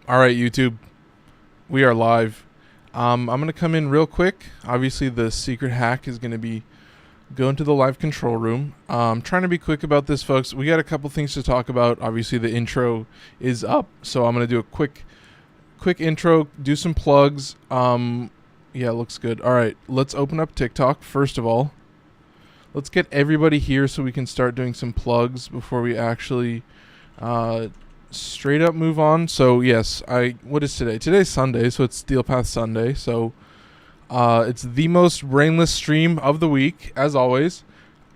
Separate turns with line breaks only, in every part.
All right, YouTube, we are live. I'm gonna come in real quick. Obviously, the secret hack is gonna be going to the live control room. Trying to be quick about this, folks. We got a couple things to talk about. Obviously, the intro is up, so I'm gonna do a quick intro, do some plugs. Yeah, looks good. All right, let's open up TikTok first of all. Let's get everybody here so we can start doing some plugs before we actually straight up move on. So yes, what is today? Today's Sunday, so it's Steel Path Sunday. So it's the most brainless stream of the week, as always.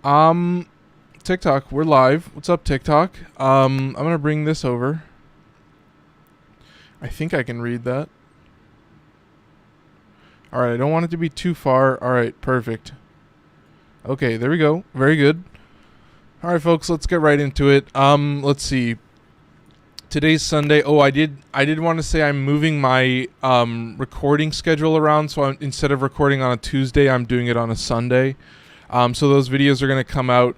TikTok, we're live. What's up, TikTok? I'm gonna bring this over. I think I can read that. All right, I don't want it to be too far. All right, perfect. Okay, there we go. Very good. All right, folks, let's get right into it. Let's see. Today's Sunday. Oh, I did want to say I'm moving my recording schedule around. So instead of recording on a Tuesday, I'm doing it on a Sunday. So those videos are going to come out.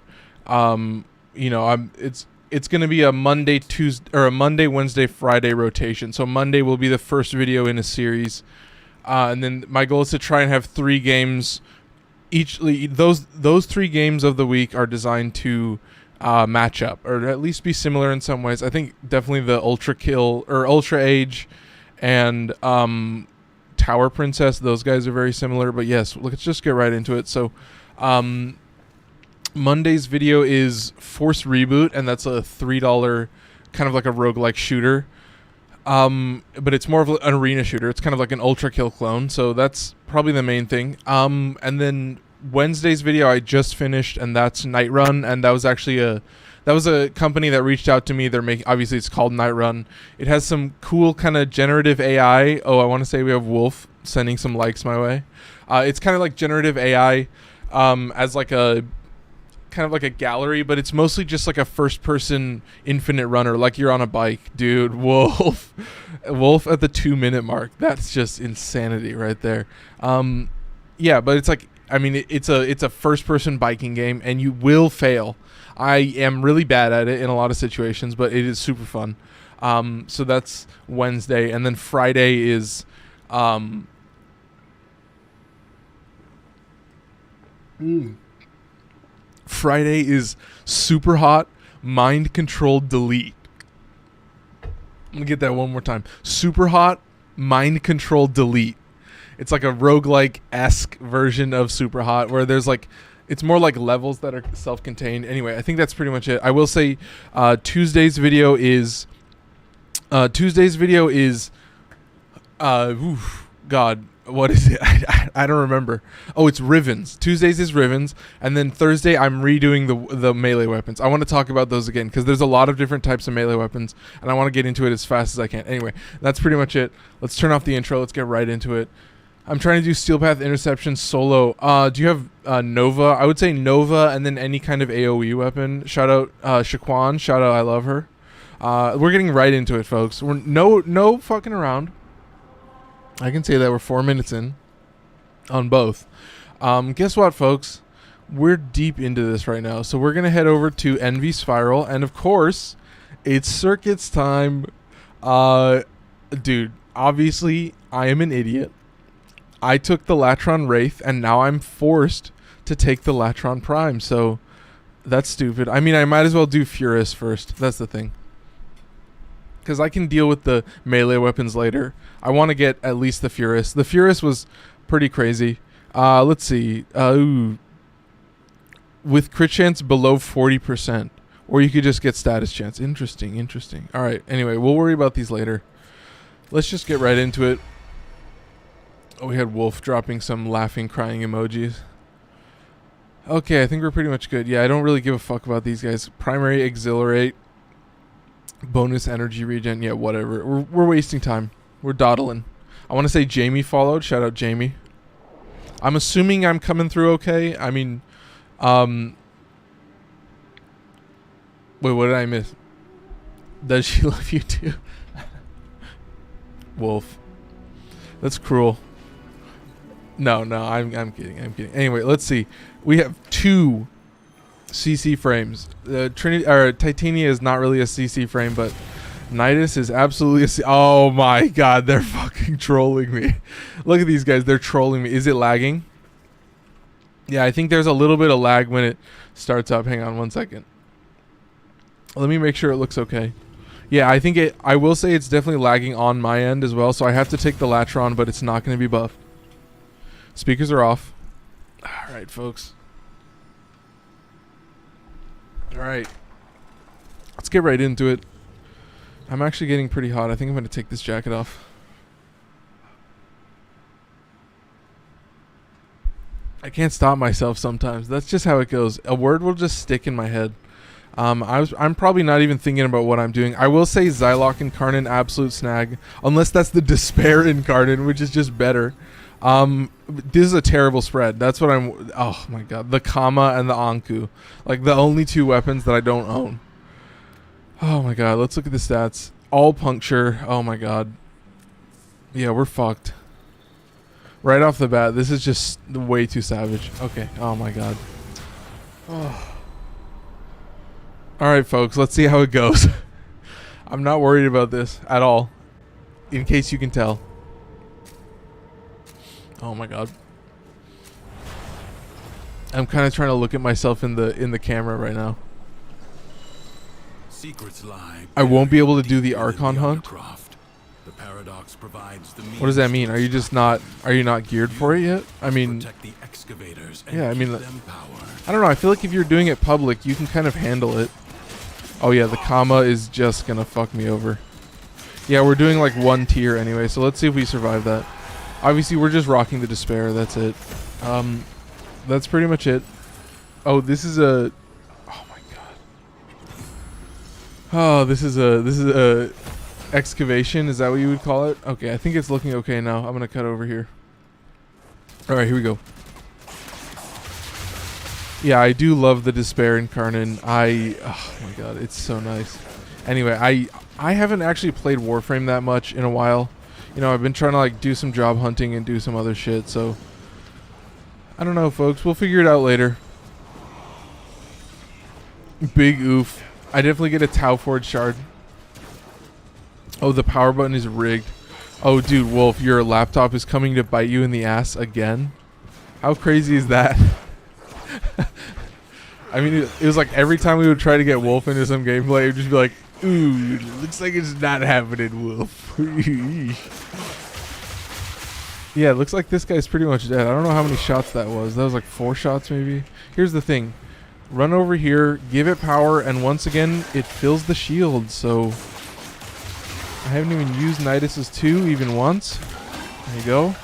It's going to be a Monday, Tuesday, or a Monday, Wednesday, Friday rotation. So Monday will be the first video in a series, and then my goal is to try and have 3 games each. Those 3 games of the week are designed to match up, or at least be similar in some ways. I think definitely the Ultra Kill or Ultra Age and Tower Princess, those guys are very similar. But yes, let's just get right into it. So Monday's video is Force Reboot, and that's a $3 kind of like a roguelike shooter. But it's more of an arena shooter. It's kind of like an Ultra Kill clone. So that's probably the main thing. And then Wednesday's video I just finished, and that's Night Run, and that was actually a company that reached out to me. They're making, obviously it's called Night Run. It has some cool kind of generative AI. Oh, I want to say we have Wolf sending some likes my way. It's kind of like generative AI as like a kind of like a gallery, but it's mostly just like a first person infinite runner, like you're on a bike. Dude, Wolf at the 2-minute mark. That's just insanity right there. Yeah, but it's like, I mean, it's a first-person biking game, and you will fail. I am really bad at it in a lot of situations, but it is super fun. So that's Wednesday, and then Friday is Friday is Super Hot Mind Control Delete. I'm gonna get that one more time. Super Hot Mind Control Delete. It's like a roguelike-esque version of Super Hot, where there's like, it's more like levels that are self-contained. Anyway, I think that's pretty much it. I will say Tuesday's video is God, what is it? I don't remember. Oh, it's Rivens. Tuesdays is Rivens, and then Thursday I'm redoing the melee weapons. I want to talk about those again because there's a lot of different types of melee weapons, and I want to get into it as fast as I can. Anyway, that's pretty much it. Let's turn off the intro. Let's get right into it. I'm trying to do Steel Path Interception solo. Do you have Nova? I would say Nova and then any kind of AoE weapon. Shout out Shaquan. Shout out I love her. We're getting right into it, folks. We're no fucking around. I can say that we're 4 minutes in on both. Guess what, folks? We're deep into this right now. So we're going to head over to Envy Spiral. And, of course, it's circuits time. Dude, obviously, I am an idiot. I took the Latron Wraith, and now I'm forced to take the Latron Prime. So that's stupid. I mean, I might as well do Furus first. That's the thing. Because I can deal with the melee weapons later. I want to get at least the Furus. The Furus was pretty crazy. Let's see. With crit chance below 40%. Or you could just get status chance. Interesting. All right. Anyway, we'll worry about these later. Let's just get right into it. Oh, we had Wolf dropping some laughing, crying emojis. Okay, I think we're pretty much good. Yeah, I don't really give a fuck about these guys. Primary Exhilarate. Bonus energy regen. Yeah, whatever. We're wasting time. We're dawdling. I want to say Jamie followed. Shout out Jamie. I'm assuming I'm coming through okay. I mean, wait, what did I miss? Does she love you too? Wolf. That's cruel. No, I'm kidding. Anyway, let's see. We have 2 CC frames. Titania is not really a CC frame, but Nidus is absolutely oh my god, they're fucking trolling me. Look at these guys, they're trolling me. Is it lagging? Yeah, I think there's a little bit of lag when it starts up. Hang on one second. Let me make sure it looks okay. Yeah, I think I will say it's definitely lagging on my end as well, so I have to take the Latron, but it's not going to be buffed. Speakers are off. Alright, folks. Alright. Let's get right into it. I'm actually getting pretty hot. I think I'm going to take this jacket off. I can't stop myself sometimes. That's just how it goes. A word will just stick in my head. I'm probably not even thinking about what I'm doing. I will say Xylock Incarnate, absolute snag. Unless that's the Despair Incarnate, which is just better. This is a terrible spread. That's what I'm... Oh my god. The Kama and the Anku. Like the only two weapons that I don't own. Oh my god. Let's look at the stats. All puncture. Oh my god. Yeah, we're fucked. Right off the bat, this is just way too savage. Okay. Oh my god. Oh. Alright, folks. Let's see how it goes. I'm not worried about this at all. In case you can tell. Oh my god. I'm kind of trying to look at myself in the camera right now. I won't be able to do the Archon hunt.
The paradox provides the
what does that mean? Are you just not? Are you not geared for it yet? I mean, yeah. I mean, I don't know. I feel like if you're doing it public, you can kind of handle it. Oh yeah, the Kama is just gonna fuck me over. Yeah, we're doing like 1 tier anyway, so let's see if we survive that. Obviously, we're just rocking the Despair. That's it. That's pretty much it. Oh, this is a. Oh my god. Oh, this is a. Excavation, is that what you would call it? Okay, I think it's looking okay now. I'm gonna cut over here. Alright, here we go. Yeah, I do love the Despair Incarnate. Oh my god, it's so nice. Anyway, I haven't actually played Warframe that much in a while. You know, I've been trying to like do some job hunting and do some other shit, so I don't know, folks. We'll figure it out later. Big oof. I definitely get a Tau Forge shard. Oh, the power button is rigged. Oh, dude, Wolf, your laptop is coming to bite you in the ass again? How crazy is that? I mean, it was like every time we would try to get Wolf into some gameplay, it would just be like, ooh, looks like it's not happening, Wolf. Yeah, it looks like this guy's pretty much dead. I don't know how many shots that was. That was like 4 shots, maybe. Here's the thing. Run over here, give it power, and once again, it fills the shield, so... I haven't even used Nidus's 2 even once. There you go.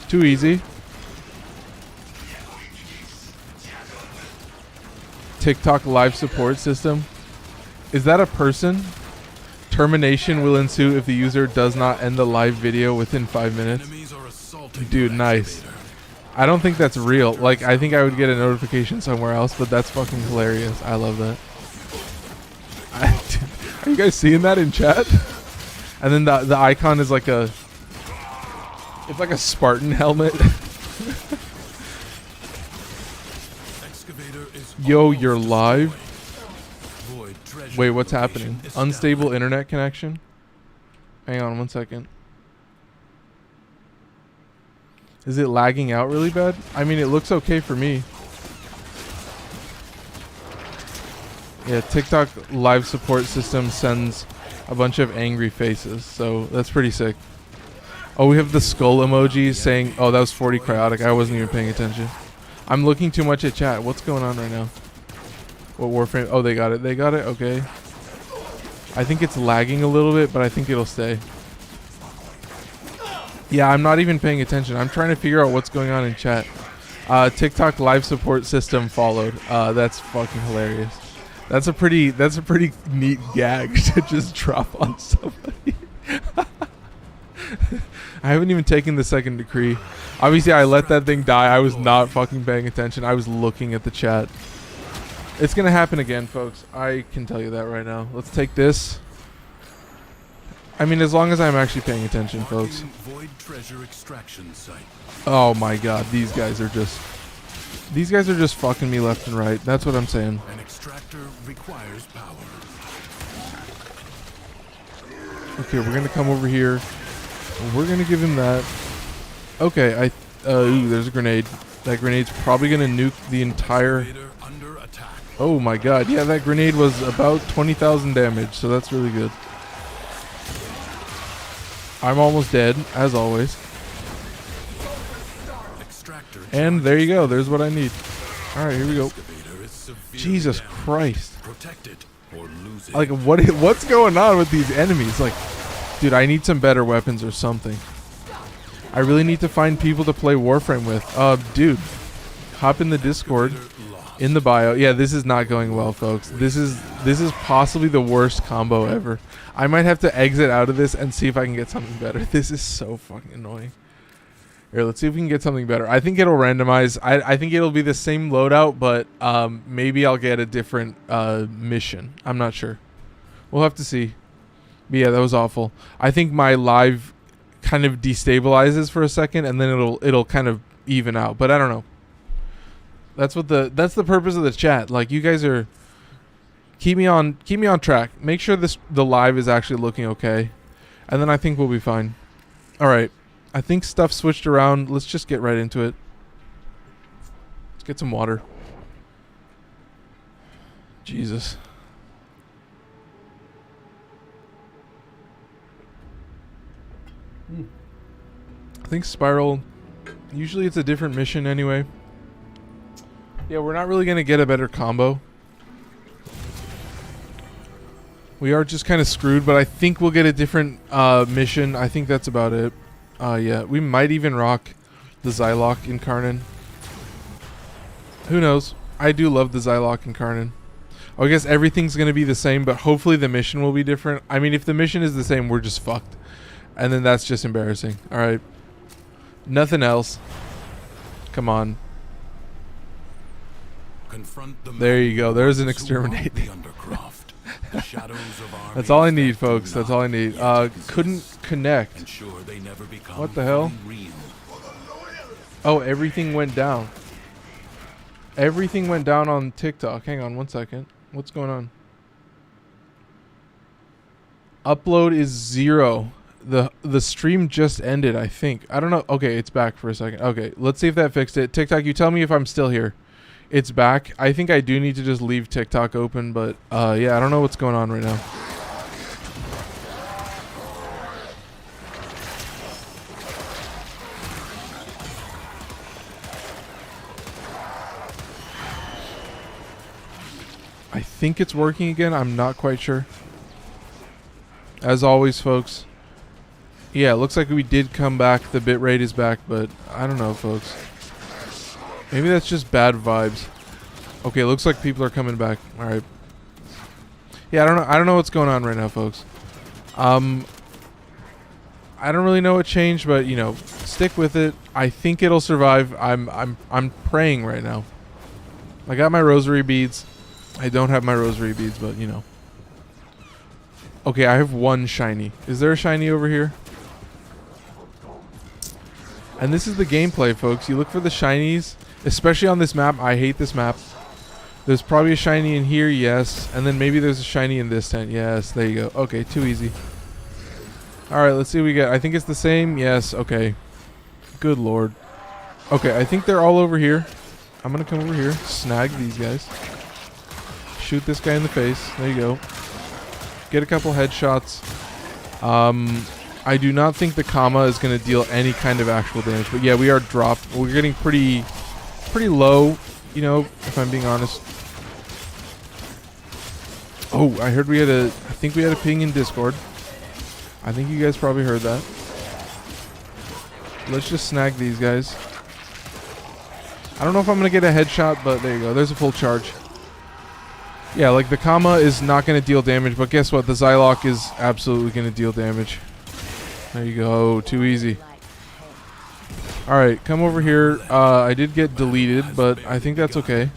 Too easy. TikTok live support system. Is that a person? Termination will ensue if the user does not end the live video within 5 minutes. Dude, nice. I don't think that's real. Like, I think I would get a notification somewhere else, but that's fucking hilarious. I love that. Are you guys seeing that in chat? And then the icon is like a... It's like a Spartan helmet. Yo, you're live? Wait, what's happening? Unstable internet connection? Hang on 1 second. Is it lagging out really bad? I mean, it looks okay for me. Yeah, TikTok live support system sends a bunch of angry faces, so that's pretty sick. Oh, we have the skull emoji saying, oh, that was 40 cryotic. I wasn't even paying attention. I'm looking too much at chat. What's going on right now? What Warframe? Oh, they got it. They got it? Okay. I think it's lagging a little bit, but I think it'll stay. Yeah, I'm not even paying attention. I'm trying to figure out what's going on in chat. TikTok live support system followed. That's fucking hilarious. That's a pretty neat gag to just drop on somebody. I haven't even taken the second decree. Obviously, I let that thing die. I was not fucking paying attention. I was looking at the chat. It's gonna happen again, folks. I can tell you that right now. Let's take this. I mean, as long as I'm actually paying attention, folks. Oh my god, these guys are just fucking me left and right. That's what I'm saying.
An extractor requires power.
Okay, we're gonna come over here. We're gonna give him that. Okay, ooh, there's a grenade. That grenade's probably gonna nuke the entire...
Invader under attack.
Oh my god, yeah, that grenade was about 20,000 damage, so that's really good. I'm almost dead, as always.
Extractor
And there you go, there's what I need. Alright, here we go.
excavator is severely
Jesus
damaged.
Christ.
Protect it or lose it.
Like, what's going on with these enemies? Like, dude, I need some better weapons or something. I really need to find people to play Warframe with. Dude, hop in the Discord, in the bio. Yeah, this is not going well, folks. This is possibly the worst combo ever. I might have to exit out of this and see if I can get something better. This is so fucking annoying. Here, let's see if we can get something better. I think it'll randomize. I think it'll be the same loadout, but maybe I'll get a different mission. I'm not sure. We'll have to see. But yeah, that was awful. I think my live kind of destabilizes for a second, and then it'll kind of even out. But I don't know. That's the purpose of the chat. Like, you guys are keep me on track. Make sure the live is actually looking okay, and then I think we'll be fine. All right. I think stuff switched around. Let's just get right into it. Let's get some water. Jesus. I think Spiral, usually it's a different mission anyway. Yeah, we're not really going to get a better combo. We are just kind of screwed, but I think we'll get a different mission. I think that's about it. Yeah, we might even rock the Zylok in Karnan. Who knows? I do love the Zylok in Karnan. I guess everything's going to be the same, but hopefully the mission will be different. I mean, if the mission is the same, we're just fucked. And then that's just embarrassing. Alright. Nothing else. Come on.
Confront the
There you go. There's an
who walk
exterminate.
the undercroft. The shadows of
That's all I
armies
need,
that do
folks. That's
not
all I need.
yet exist.
Couldn't connect.
Ensure they never become
What the hell?
real.
Oh, everything went down. Everything went down on TikTok. Hang on one second. What's going on? Upload is 0. The stream just ended, I think. I don't know. Okay, it's back for a second. Okay, let's see if that fixed it. TikTok, you tell me if I'm still here. It's back. I think I do need to just leave TikTok open, but yeah, I don't know what's going on right now. I think it's working again. I'm not quite sure. As always, folks. Yeah, it looks like we did come back. The bitrate is back, but I don't know, folks. Maybe that's just bad vibes. Okay, looks like people are coming back. All right. Yeah, I don't know what's going on right now, folks. I don't really know what changed, but you know, stick with it. I think it'll survive. I'm praying right now. I got my rosary beads. I don't have my rosary beads, but you know. Okay, I have one shiny. Is there a shiny over here? And this is the gameplay, folks. You look for the shinies, especially on this map. I hate this map. There's probably a shiny in here, yes. And then maybe there's a shiny in this tent. Yes, there you go. Okay, too easy. Alright, let's see what we get. I think it's the same. Yes, okay. Good lord. Okay, I think they're all over here. I'm going to come over here, snag these guys. Shoot this guy in the face. There you go. Get a couple headshots. I do not think the comma is going to deal any kind of actual damage. But yeah, we are dropped. We're getting pretty low, you know, if I'm being honest. Oh, I heard I think we had a ping in Discord. I think you guys probably heard that. Let's just snag these guys. I don't know if I'm going to get a headshot, but there you go. There's a full charge. Yeah, like the comma is not going to deal damage, but guess what? The Zylok is absolutely going to deal damage. There you go. Too easy. Alright, come over here. I did get deleted, but I think that's okay.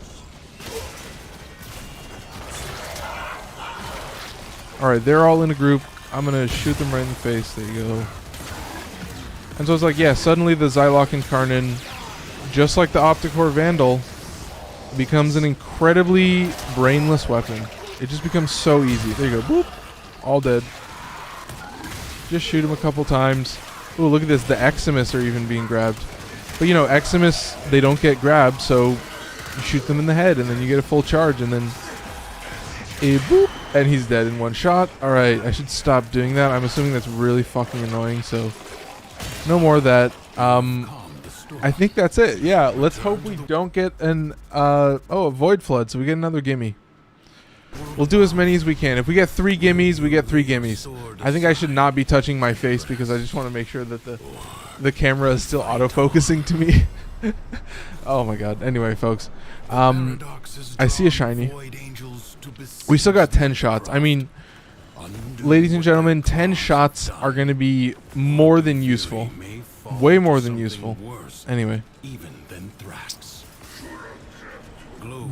Alright, they're all in a group. I'm going to shoot them right in the face. There you go. And so it's like, yeah, suddenly the Zylok and Karnan, just like the Opticore Vandal, becomes an incredibly brainless weapon. It just becomes so easy. There you go. Boop. All dead. Just shoot him a couple times. Ooh, look at this. The Eximus are even being grabbed. But, you know, Eximus, they don't get grabbed, so you shoot them in the head, and then you get a full charge, and then a boop, and he's dead in one shot. Alright, I should stop doing that. I'm assuming that's really fucking annoying, so no more of that. I think that's it. Yeah, let's hope we don't get an, a Void Flood, so we get another gimme. We'll do as many as we can. If we get 3 gimmies, we get 3 gimmies. I think I should not be touching my face because I just want to make sure that the camera is still autofocusing to me. Oh my god. Anyway, folks. I see a shiny. We still got 10 shots. I mean, ladies and gentlemen, 10 shots are going to be more than useful. Way more than useful. Anyway.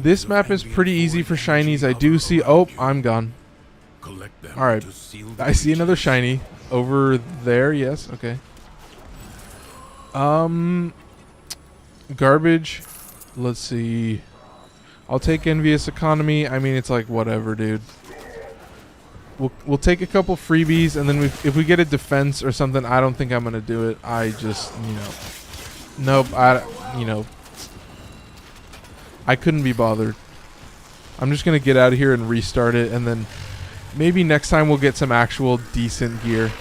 This map is pretty easy for shinies. I do see... Oh, I'm gone. Alright. I see another shiny over there. Yes, okay. Garbage. Let's see. I'll take Envious Economy. I mean, it's like, whatever, dude. We'll take a couple freebies, and then if we get a defense or something, I don't think I'm going to do it. I just, you know... Nope, you know... I couldn't be bothered. I'm just going to get out of here and restart it, and then maybe next time we'll get some actual decent gear.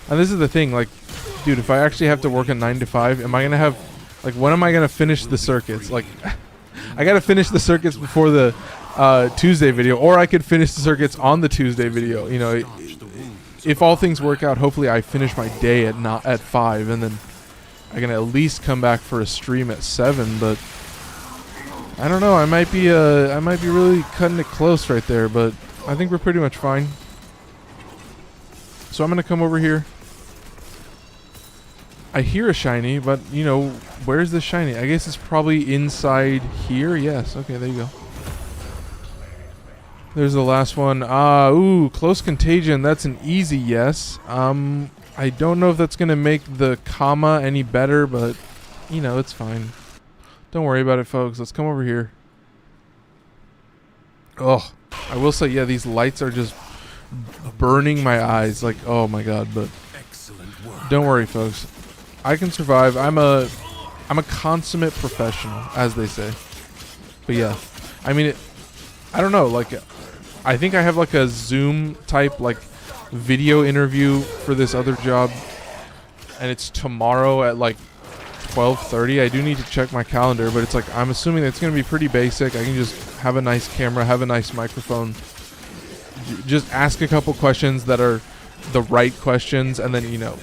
And this is the thing, like, dude, if I actually have to work a 9 to 5, am I going to have, like, when am I going to finish the circuits? Like, I got to finish the circuits before the Tuesday video, or I could finish the circuits on the Tuesday video. You know, if all things work out, hopefully I finish my day at 5, and then I can at least come back for a stream at 7, but... I don't know. I might be really cutting it close right there, but I think we're pretty much fine. So I'm gonna come over here. I hear a shiny, but you know, where's the shiny? I guess it's probably inside here. Yes. Okay, there you go. There's the last one. Ooh, close contagion. That's an easy yes. I don't know if that's gonna make the comma any better, but you know, it's fine. Don't worry about it, folks. Let's come over here. Oh, I will say, yeah, these lights are just burning my eyes. Like, oh my god, but don't worry, folks. I can survive. I'm a consummate professional, as they say. But yeah, I mean, I don't know. Like, I think I have like a Zoom type like video interview for this other job, and it's tomorrow at like 12:30. I do need to check my calendar, but it's like I'm assuming it's going to be pretty basic. I can just have a nice camera, have a nice microphone, just ask a couple questions that are the right questions, and then, you know,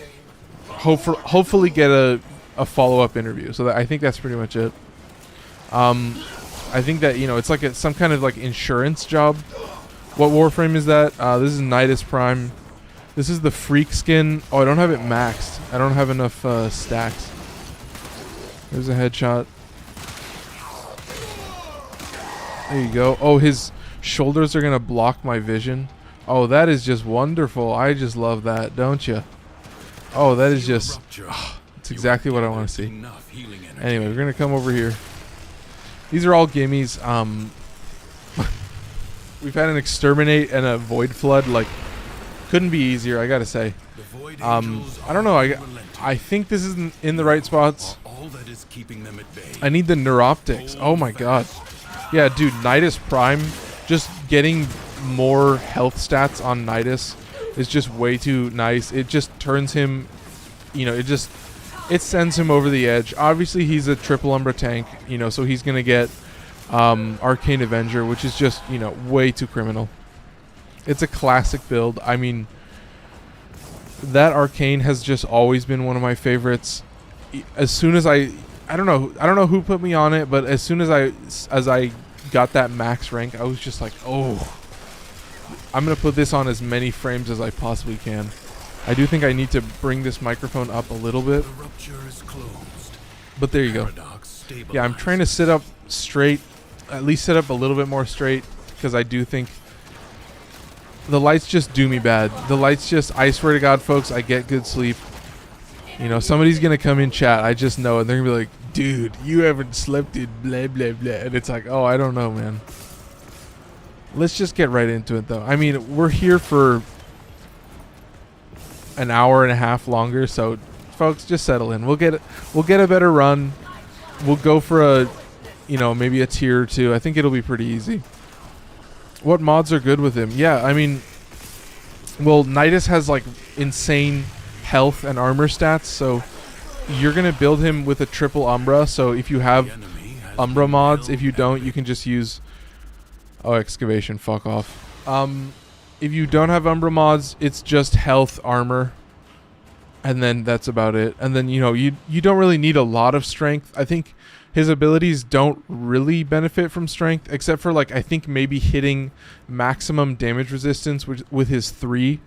hopefully get a follow-up interview. So I think that's pretty much it. I think that, you know, it's like some kind of like insurance job. What Warframe is that? This is Nidus Prime. This is the Freak skin. Oh, I don't have it maxed. I don't have enough stacks. There's a headshot. There you go. Oh, his shoulders are going to block my vision. Oh, that is just wonderful. I just love that, don't you? Oh, that is just... Oh, it's exactly what I want to see. Anyway, we're going to come over here. These are all gimmies. We've had an Exterminate and a Void Flood. Like, couldn't be easier, I got to say. I don't know. I think this is in the right spots. I need the Neuroptics. Oh my god. Yeah, dude, Nidus Prime, just getting more health stats on Nidus is just way too nice. It just turns him, you know, it sends him over the edge. Obviously, he's a triple Umbra tank, you know, so he's going to get Arcane Avenger, which is just, you know, way too criminal. It's a classic build. I mean, that Arcane has just always been one of my favorites. As soon as I don't know who put me on it, but as soon as I got that max rank, I was just like, oh, I'm gonna put this on as many frames as I possibly can. I do think I need to bring this microphone up a little bit, but there you go. Yeah, I'm trying to sit up straight, at least sit up a little bit more straight, because I do think the lights just do me bad. The lights just, I swear to God, folks, I get good sleep. You know, somebody's going to come in chat. I just know it. They're going to be like, dude, you haven't slept in blah, blah, blah. And it's like, oh, I don't know, man. Let's just get right into it, though. I mean, we're here for an hour and a half longer. So, folks, just settle in. We'll get a better run. We'll go for a, maybe a tier or two. I think it'll be pretty easy. What mods are good with him? Yeah, I mean, well, Nidus has like insane health and armor stats, so you're gonna build him with a triple Umbra. So if you have Umbra mods, if you don't, you can just use excavation. Fuck off. If you don't have Umbra mods, it's just health, armor, and then that's about it. And then you don't really need a lot of strength. I think his abilities don't really benefit from strength, except for like I think maybe hitting maximum damage resistance with his 3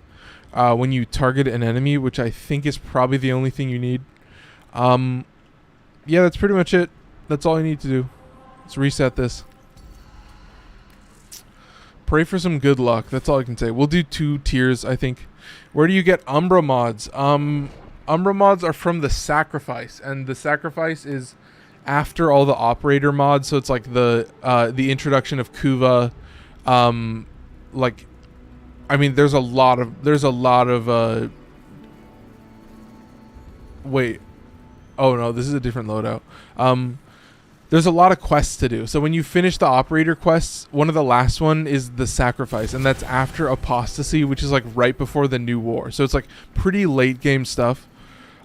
when you target an enemy, which I think is probably the only thing you need. Yeah, that's pretty much it. That's all you need to do. Let's reset this. Pray for some good luck. That's all I can say. We'll do 2 tiers, I think. Where do you get Umbra mods? Umbra mods are from the Sacrifice, and the Sacrifice is after all the operator mods. So it's like the introduction of Kuva. Like, I mean, there's a lot of wait. Oh no, this is a different loadout. There's a lot of quests to do. So when you finish the operator quests, one of the last one is the Sacrifice, and that's after Apostasy, which is like right before the New War. So it's like pretty late game stuff.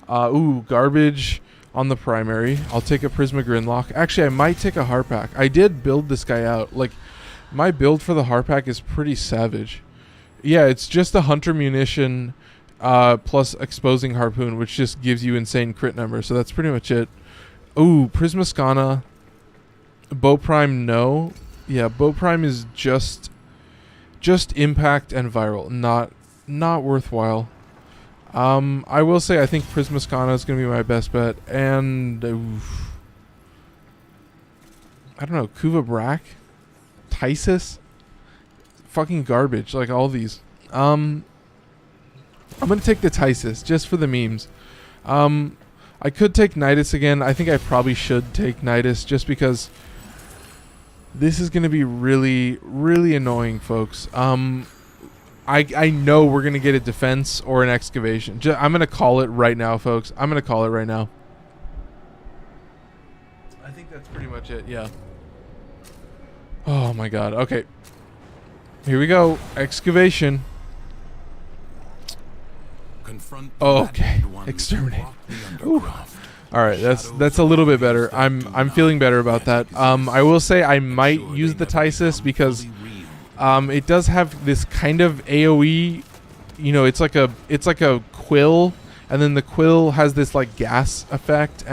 Garbage on the primary. I'll take a Prisma Grinlock. Actually, I might take a Harpack. I did build this guy out. Like, my build for the Harpack is pretty savage. Yeah, it's just a Hunter Munition plus Exposing Harpoon, which just gives you insane crit numbers. So that's pretty much it. Prismascana. Bow Prime, no. Yeah, Bow Prime is just impact and viral. Not worthwhile. I will say I think Prismascana is going to be my best bet. And I don't know, Kuva Brack? Tysus? Fucking garbage, like all these. I'm going to take the Tysus, just for the memes. I could take Nidus again. I think I probably should take Nidus, just because this is going to be really, really annoying, folks. I know we're going to get a defense or an excavation. I'm going to call it right now, folks. I'm going to call it right now. I think that's pretty much it, yeah. Oh my god. Okay. Here we go. Excavation. Okay. Exterminate. Alright, that's a little bit better. I'm feeling better about that. I will say I might use the Tysus because it does have this kind of AoE, it's like a quill, and then the quill has this like gas effect,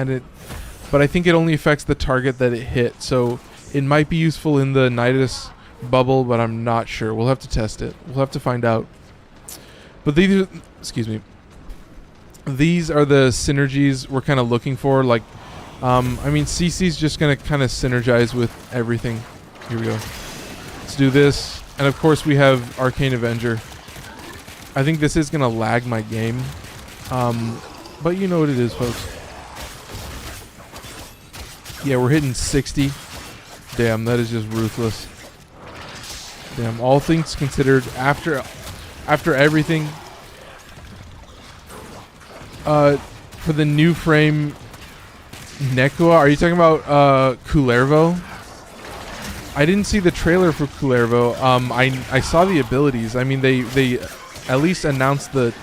but I think it only affects the target that it hit, so it might be useful in the Nidus bubble, but I'm not sure. We'll have to test it. We'll have to find out. But these are the synergies we're kind of looking for. Like, I mean, CC's just going to kind of synergize with everything. Here we go. Let's do this. And of course we have Arcane Avenger. I think this is going to lag my game. But you know what it is, folks. Yeah, we're hitting 60. Damn, that is just ruthless. Damn, all things considered, after everything, for the new frame Nekua, are you talking about Kullervo? I didn't see the trailer for Kullervo. I saw the abilities. I mean, they at least announced the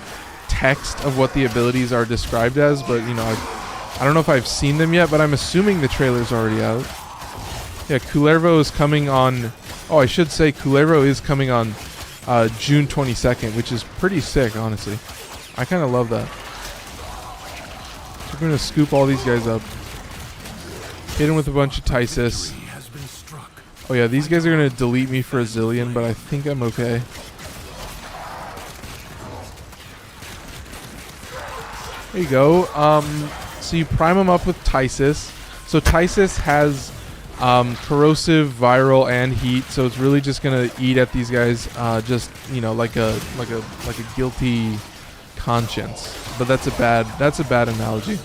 text of what the abilities are described as, but I don't know if I've seen them yet, but I'm assuming the trailer's already out. Yeah, Kullervo is coming on. Oh, I should say Kullervo is coming on June 22nd, which is pretty sick, honestly. I kind of love that. So we're going to scoop all these guys up. Hit him with a bunch of Tysus. Oh yeah, these guys are going to delete me for a zillion, but I think I'm okay. There you go. So you prime them up with Tysus. So Tysus has corrosive, viral, and heat, so it's really just gonna eat at these guys, just like a guilty conscience. But that's a bad analogy.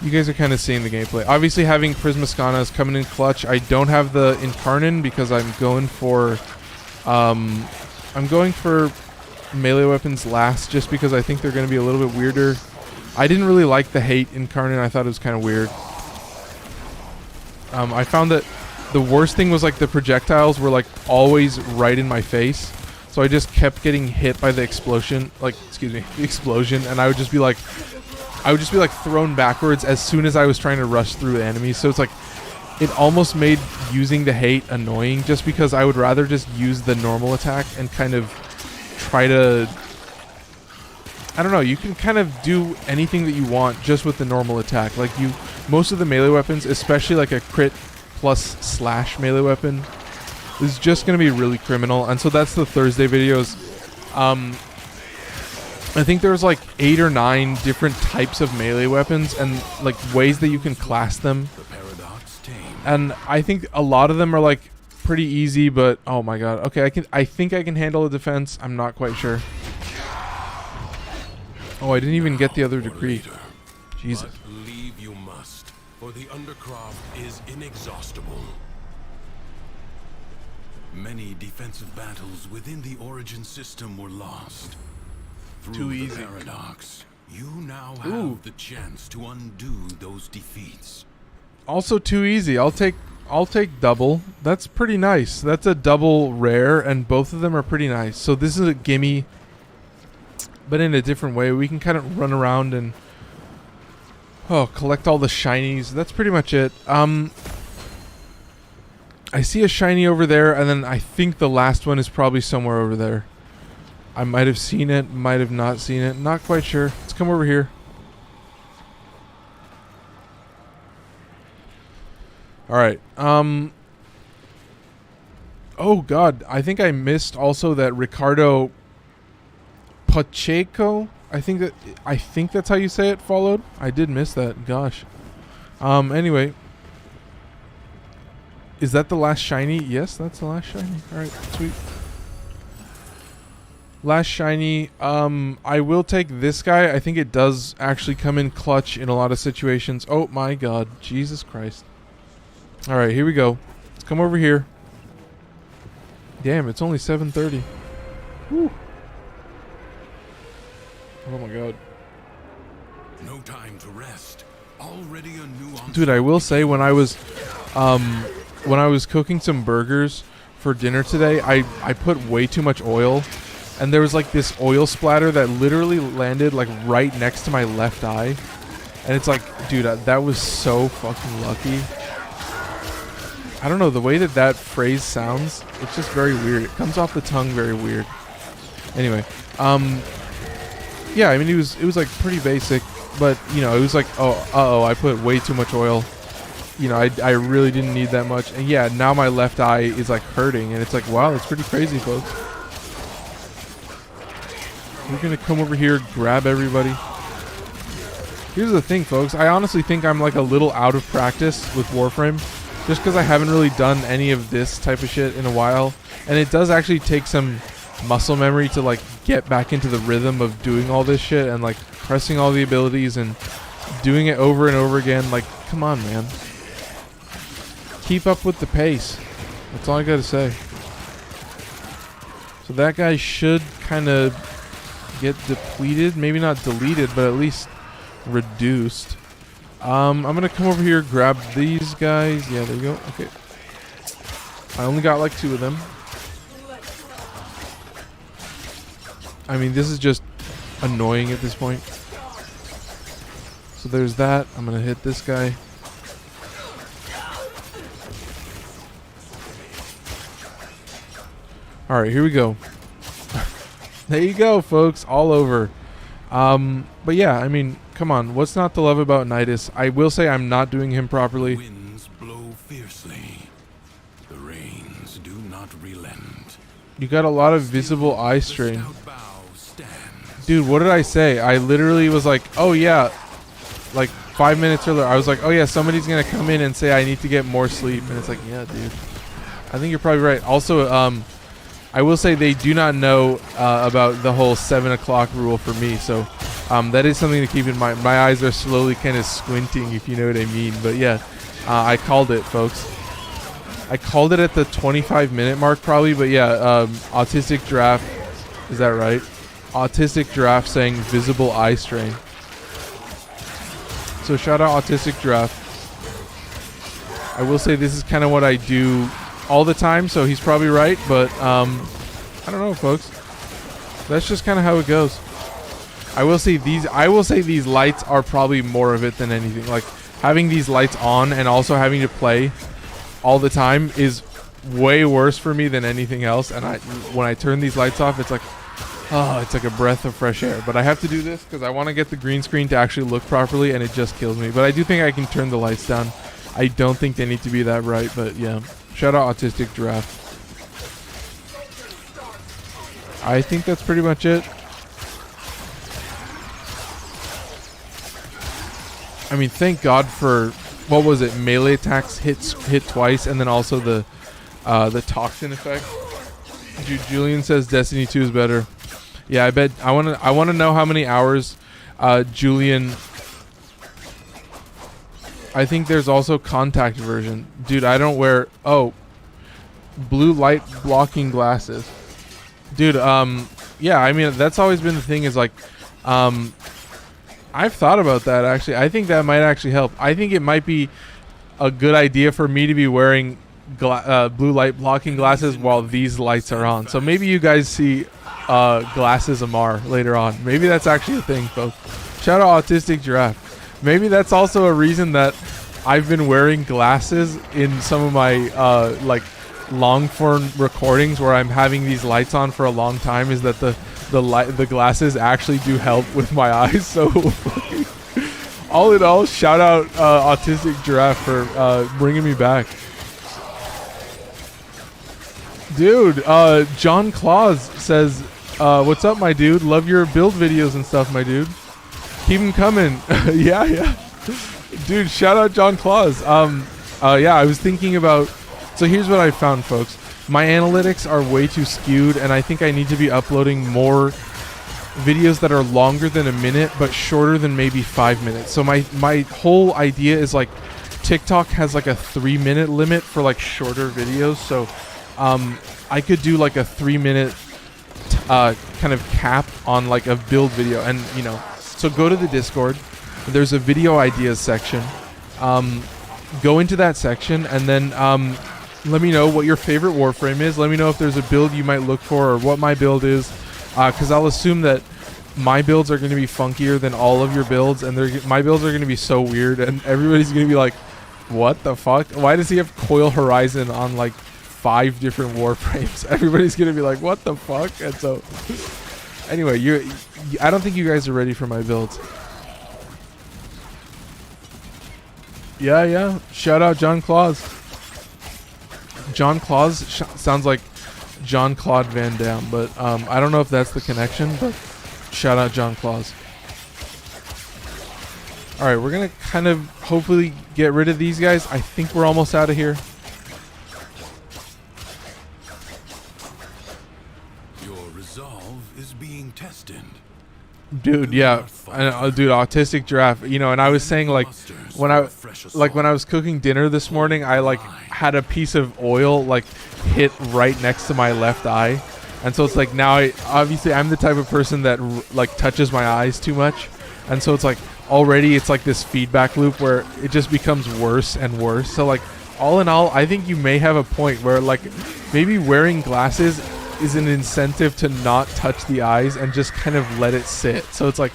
You guys are kind of seeing the gameplay. Obviously, having Prismascana is coming in clutch. I don't have the Incarnin because I'm going for melee weapons last, just because I think they're going to be a little bit weirder. I didn't really like the hate incarnate. I thought it was kind of weird. I found that the worst thing was like the projectiles were like always right in my face. So I just kept getting hit by the explosion, the explosion, and I would just be like thrown backwards as soon as I was trying to rush through enemies. So it's like, it almost made using the hate annoying, just because I would rather just use the normal attack and kind of try to, I don't know, you can kind of do anything that you want just with the normal attack. Like most of the melee weapons, especially like a crit plus slash melee weapon, is just going to be really criminal. And so that's the Thursday videos. I think there's like 8 or 9 different types of melee weapons and like ways that you can class them. And I think a lot of them are like pretty easy, but oh my god. Okay, I think I can handle a defense. I'm not quite sure. Oh, I didn't even get the other decree. Jesus.
But leave you must, for the Undercroft is inexhaustible. Many defensive battles within the Origin system were lost. Through
Too
the
easy.
paradox, you now have
Ooh.
the chance to undo those defeats.
Also too easy. I'll take double. That's pretty nice. That's a double rare, and both of them are pretty nice. So this is a gimme, but in a different way. We can kind of run around and collect all the shinies. That's pretty much it. I see a shiny over there, and then I think the last one is probably somewhere over there. I might have seen it, might have not seen it. Not quite sure. Let's come over here. Alright. Oh god, I think I missed also that Ricardo Pacheco. I think that's how you say it, followed. I did miss that. Gosh. Anyway. Is that the last shiny? Yes, that's the last shiny. Alright, sweet. Last shiny. I will take this guy. I think it does actually come in clutch in a lot of situations. Oh my god. Jesus Christ. Alright, here we go. Let's come over here. Damn, it's only 7:30. Woo. Oh my god.
No time to rest. Already a new
Dude, I will say when I was cooking some burgers for dinner today, I put way too much oil, and there was like this oil splatter that literally landed like right next to my left eye. And it's like, dude, that was so fucking lucky. I don't know, the way that phrase sounds, it's just very weird. It comes off the tongue very weird. Anyway, yeah, I mean, it was like pretty basic, but you know, it was like, oh, I put way too much oil. You know, I really didn't need that much. And yeah, now my left eye is like hurting, and it's like, wow, that's pretty crazy, folks. We're gonna come over here, grab everybody. Here's the thing, folks. I honestly think I'm like a little out of practice with Warframe, just because I haven't really done any of this type of shit in a while. And it does actually take some muscle memory to like get back into the rhythm of doing all this shit and like pressing all the abilities and doing it over and over again. Like, come on, man. Keep up with the pace. That's all I gotta say. So that guy should kind of get depleted. Maybe not deleted, but at least reduced. I'm gonna come over here, grab these guys. Yeah, there you go. Okay. I only got like 2 of them. I mean, this is just annoying at this point. So there's that. I'm gonna hit this guy. Alright, here we go. There you go, folks. All over. But yeah, I mean, come on. What's not to love about Nidus? I will say I'm not doing him properly.
Winds blow fiercely. The rains do not relent.
You got a lot of visible eye strain.
The stout bough stands.
Dude, what did I say? I literally was like, oh yeah. Like 5 minutes earlier, I was like, oh yeah, somebody's going to come in and say I need to get more sleep. And it's like, yeah, dude. I think you're probably right. Also, I will say they do not know about the whole 7 o'clock rule for me, so that is something to keep in mind. My eyes are slowly kind of squinting, if you know what I mean. But yeah, I called it, folks. I called it at the 25-minute mark probably, but yeah, Autistic Giraffe, is that right? Autistic Giraffe saying visible eye strain. So shout out Autistic Giraffe. I will say this is kind of what I do all the time, so he's probably right, but I don't know, folks. That's just kind of how it goes. I will say these lights are probably more of it than anything. Like having these lights on and also having to play all the time is way worse for me than anything else. And when I turn these lights off, it's like, oh, it's like a breath of fresh air. But I have to do this because I want to get the green screen to actually look properly, and it just kills me. But I do think I can turn the lights down. I don't think they need to be that bright, but yeah. Shout out Autistic Giraffe. I think that's pretty much it. I mean, thank God for, what was it, melee attacks hit twice, and then also the toxin effect. Julian says Destiny 2 is better. Yeah, I bet. I want to know how many hours Julian. I think there's also contact version. Dude, I don't wear blue light blocking glasses. Dude, yeah, I mean that's always been the thing is like I've thought about that actually. I think that might actually help. I think it might be a good idea for me to be wearing blue light blocking glasses while these lights are on. So maybe you guys see glasses Amar later on. Maybe that's actually a thing, folks. Shout out Autistic Giraffe. Maybe that's also a reason that I've been wearing glasses in some of my like long form recordings where I'm having these lights on for a long time, is that the glasses actually do help with my eyes. So all in all, shout out Autistic Giraffe for bringing me back. Dude, John Claus says, what's up, my dude? Love your build videos and stuff, my dude. Keep them coming. Yeah. Dude, shout out John Claus. Yeah, I was thinking about... So here's what I found, folks. My analytics are way too skewed, and I think I need to be uploading more videos that are longer than a minute, but shorter than maybe 5 minutes. So my whole idea is like TikTok has like a 3-minute limit for like shorter videos. So I could do like a 3-minute kind of cap on like a build video, and you know, so go to the Discord. There's a video ideas section. Go into that section, and then let me know what your favorite Warframe is. Let me know if there's a build you might look for, or what my build is, because I'll assume that my builds are going to be funkier than all of your builds, and my builds are going to be so weird, and everybody's going to be like, what the fuck? Why does he have Coil Horizon on like 5 different Warframes? Everybody's going to be like, what the fuck? And so anyway, I don't think you guys are ready for my builds. Yeah. Shout out John Claus. John Claus sounds like Jean-Claude Van Damme, but I don't know if that's the connection, but shout out John Claus. Alright, we're going to kind of hopefully get rid of these guys. I think we're almost out of here.
Your resolve is being tested.
Dude, yeah. Dude, Autistic Giraffe. You know, and I was saying like when I was cooking dinner this morning, I like had a piece of oil like hit right next to my left eye. And so it's like now obviously I'm the type of person that like touches my eyes too much. And so it's like already it's like this feedback loop where it just becomes worse and worse. So like all in all, I think you may have a point where like maybe wearing glasses is an incentive to not touch the eyes and just kind of let it sit. So it's like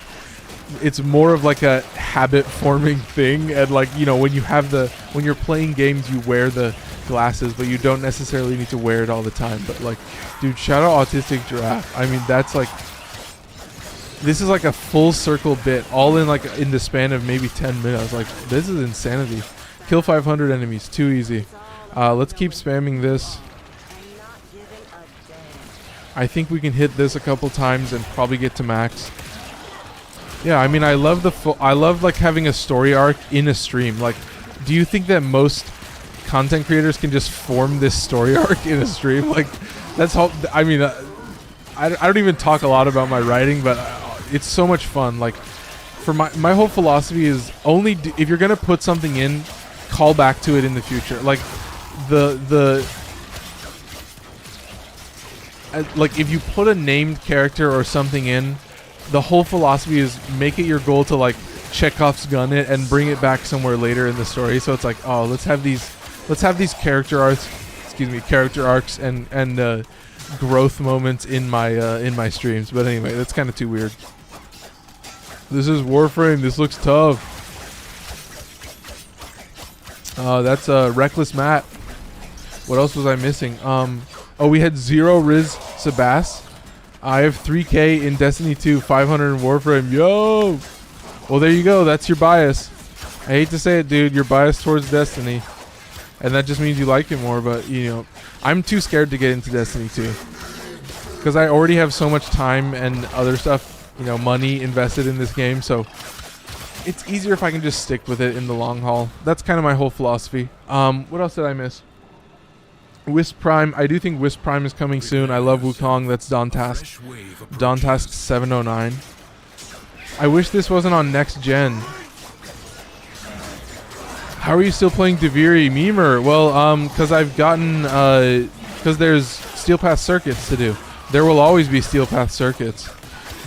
it's more of like a habit forming thing, and like, you know, when you're playing games you wear the glasses, but you don't necessarily need to wear it all the time. But like, dude, shout out Autistic Giraffe. I mean, that's like, this is like a full circle bit all in like in the span of maybe 10 minutes. Like, this is insanity. Kill 500 enemies, too easy. Let's keep spamming this. I think we can hit this a couple times and probably get to max. Yeah, I mean, I love like having a story arc in a stream. Like, do you think that most content creators can just form this story arc in a stream? Like, that's how, I mean, I don't even talk a lot about my writing, but it's so much fun. Like, for my whole philosophy is only if you're going to put something in, call back to it in the future. Like, like if you put a named character or something in, the whole philosophy is make it your goal to like Chekhov's gun it and bring it back somewhere later in the story. So it's like, oh, let's have these character arcs and growth moments in my streams. But anyway, that's kind of too weird. This is Warframe. This looks tough. That's Reckless Matt. What else was I missing? Oh, we had 0 Riz Sebas. I have 3K in Destiny 2, 500 in Warframe. Yo! Well, there you go. That's your bias. I hate to say it, dude. You're biased towards Destiny. And that just means you like it more, but, you know, I'm too scared to get into Destiny 2. Because I already have so much time and other stuff, you know, money invested in this game, so it's easier if I can just stick with it in the long haul. That's kind of my whole philosophy. What else did I miss? Wisp Prime. I do think Wisp Prime is coming soon. I love Wukong. That's Dontask. Dontask 709. I wish this wasn't on next gen. How are you still playing Deviri? Memer. Well, because I've gotten, because there's Steel Path circuits to do. There will always be Steel Path circuits.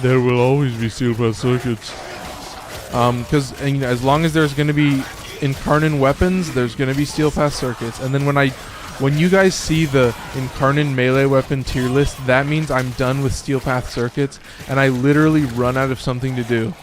There will always be Steel Path circuits. Because you know, as long as there's going to be Incarnate weapons, there's going to be Steel Path circuits. And then when you guys see the Incarnate melee weapon tier list, that means I'm done with Steel Path circuits, and I literally run out of something to do.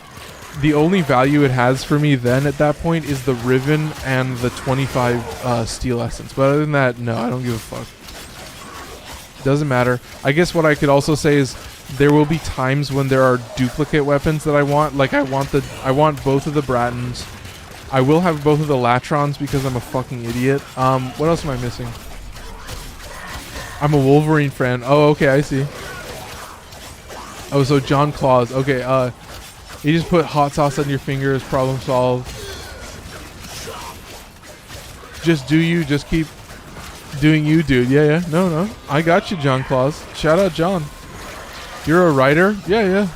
The only value it has for me then at that point is the Riven and the 25 Steel Essence. But other than that, no, I don't give a fuck. Doesn't matter. I guess what I could also say is there will be times when there are duplicate weapons that I want. Like I want both of the Brattons. I will have both of the Latrons because I'm a fucking idiot. What else am I missing? I'm a Wolverine fan. Oh, okay, I see. Oh, so John Claus. Okay, you just put hot sauce on your fingers, problem solved. Just do you, just keep doing you, dude. Yeah. No. I got you, John Claus. Shout out, John. You're a writer? Yeah.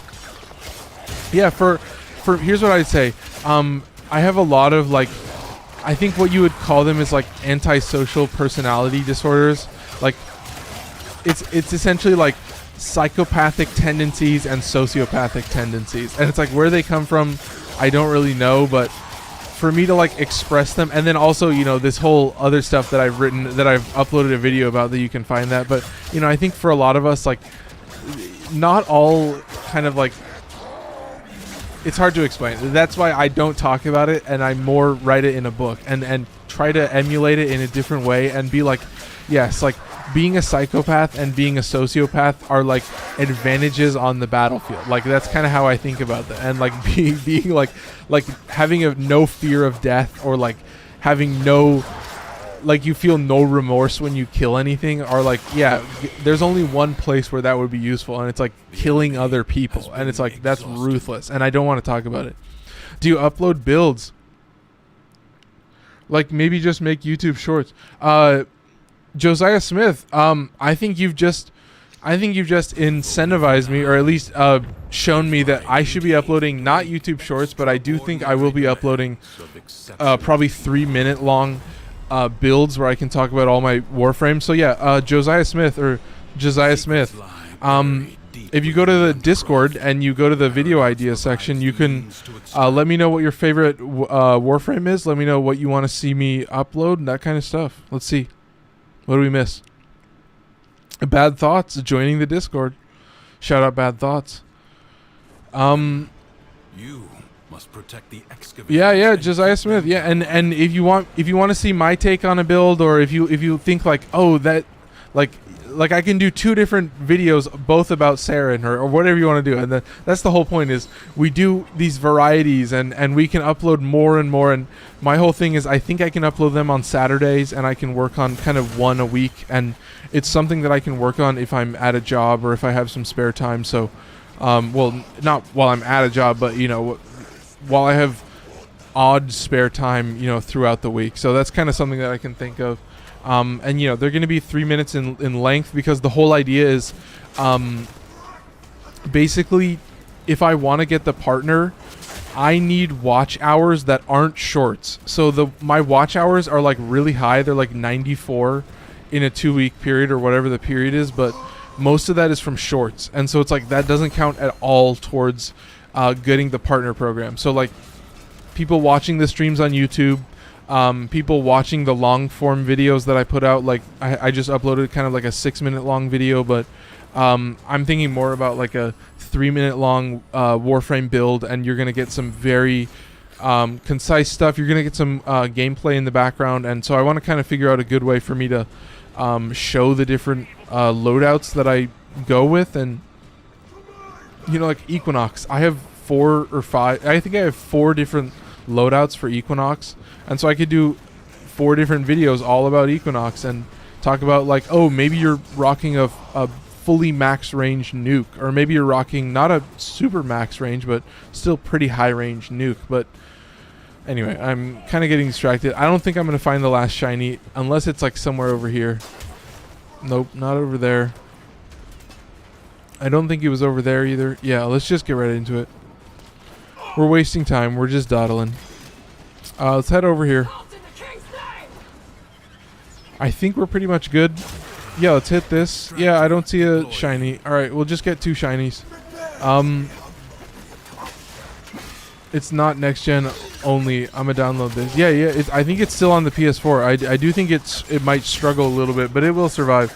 Yeah, for here's what I'd say. I have a lot of, like, I think what you would call them is, like, antisocial personality disorders. Like, it's essentially, like, psychopathic tendencies and sociopathic tendencies. And it's, like, where they come from, I don't really know, but for me to, like, express them, and then also, you know, this whole other stuff that I've written, that I've uploaded a video about, that you can find that. But, you know, I think for a lot of us, like, not all kind of, like, it's hard to explain. That's why I don't talk about it, and I more write it in a book and try to emulate it in a different way and be like, yes, like being a psychopath and being a sociopath are like advantages on the battlefield. Like that's kind of how I think about that. And like being like having no fear of death, or like having no, like you feel no remorse when you kill anything, are like, yeah, there's only one place where that would be useful, and it's like killing other people, and it's like that's ruthless, and I don't want to talk about it. Do you upload builds? Like maybe just make YouTube shorts. Josiah Smith, I think you've just incentivized me, or at least shown me that I should be uploading not YouTube shorts, but I do think I will be uploading probably 3-minute long builds where I can talk about all my Warframes. So yeah, Josiah Smith, if you go to the Discord and you go to the video idea section, you can let me know what your favorite Warframe is. Let me know what you want to see me upload and that kind of stuff. Let's see. What do we miss? Bad Thoughts joining the Discord. Shout out Bad Thoughts. You must protect the excavator. Yeah, Josiah Smith. Yeah, and if you want to see my take on a build, or if you think like, oh, that like I can do 2 different videos both about Saren, or whatever you want to do, and that's the whole point, is we do these varieties and we can upload more and more. And my whole thing is I think I can upload them on Saturdays, and I can work on kind of one a week, and it's something that I can work on if I'm at a job or if I have some spare time. So well, not while I'm at a job, but you know, while I have odd spare time, you know, throughout the week. So that's kind of something that I can think of. And you know, they're going to be 3 minutes in length, because the whole idea is basically, if I want to get the partner, I need watch hours that aren't shorts. So my watch hours are like really high. They're like 94 in a 2-week period, or whatever the period is. But most of that is from shorts, and so it's like that doesn't count at all towards getting the partner program. So like people watching the streams on YouTube, people watching the long form videos that I put out, like I just uploaded kind of like a 6-minute long video, but I'm thinking more about like a 3-minute long Warframe build, and you're gonna get some very concise stuff. You're gonna get some gameplay in the background, and so I want to kind of figure out a good way for me to show the different loadouts that I go with. And you know, like Equinox, I have 4 or 5, I think I have 4 different loadouts for Equinox, and so I could do 4 different videos all about Equinox and talk about like, oh, maybe you're rocking a fully max range nuke, or maybe you're rocking not a super max range but still pretty high range nuke. But anyway, I'm kind of getting distracted. I don't think I'm gonna find the last shiny unless it's like somewhere over here. Nope, not over there. I don't think it was over there either. Yeah, let's just get right into it. We're wasting time. We're just dawdling. Let's head over here. I think we're pretty much good. Yeah, let's hit this. Yeah, I don't see a shiny. Alright, we'll just get 2 shinies. It's not next gen only. I'm gonna download this. Yeah. I think it's still on the PS4. I do think it might struggle a little bit, but it will survive.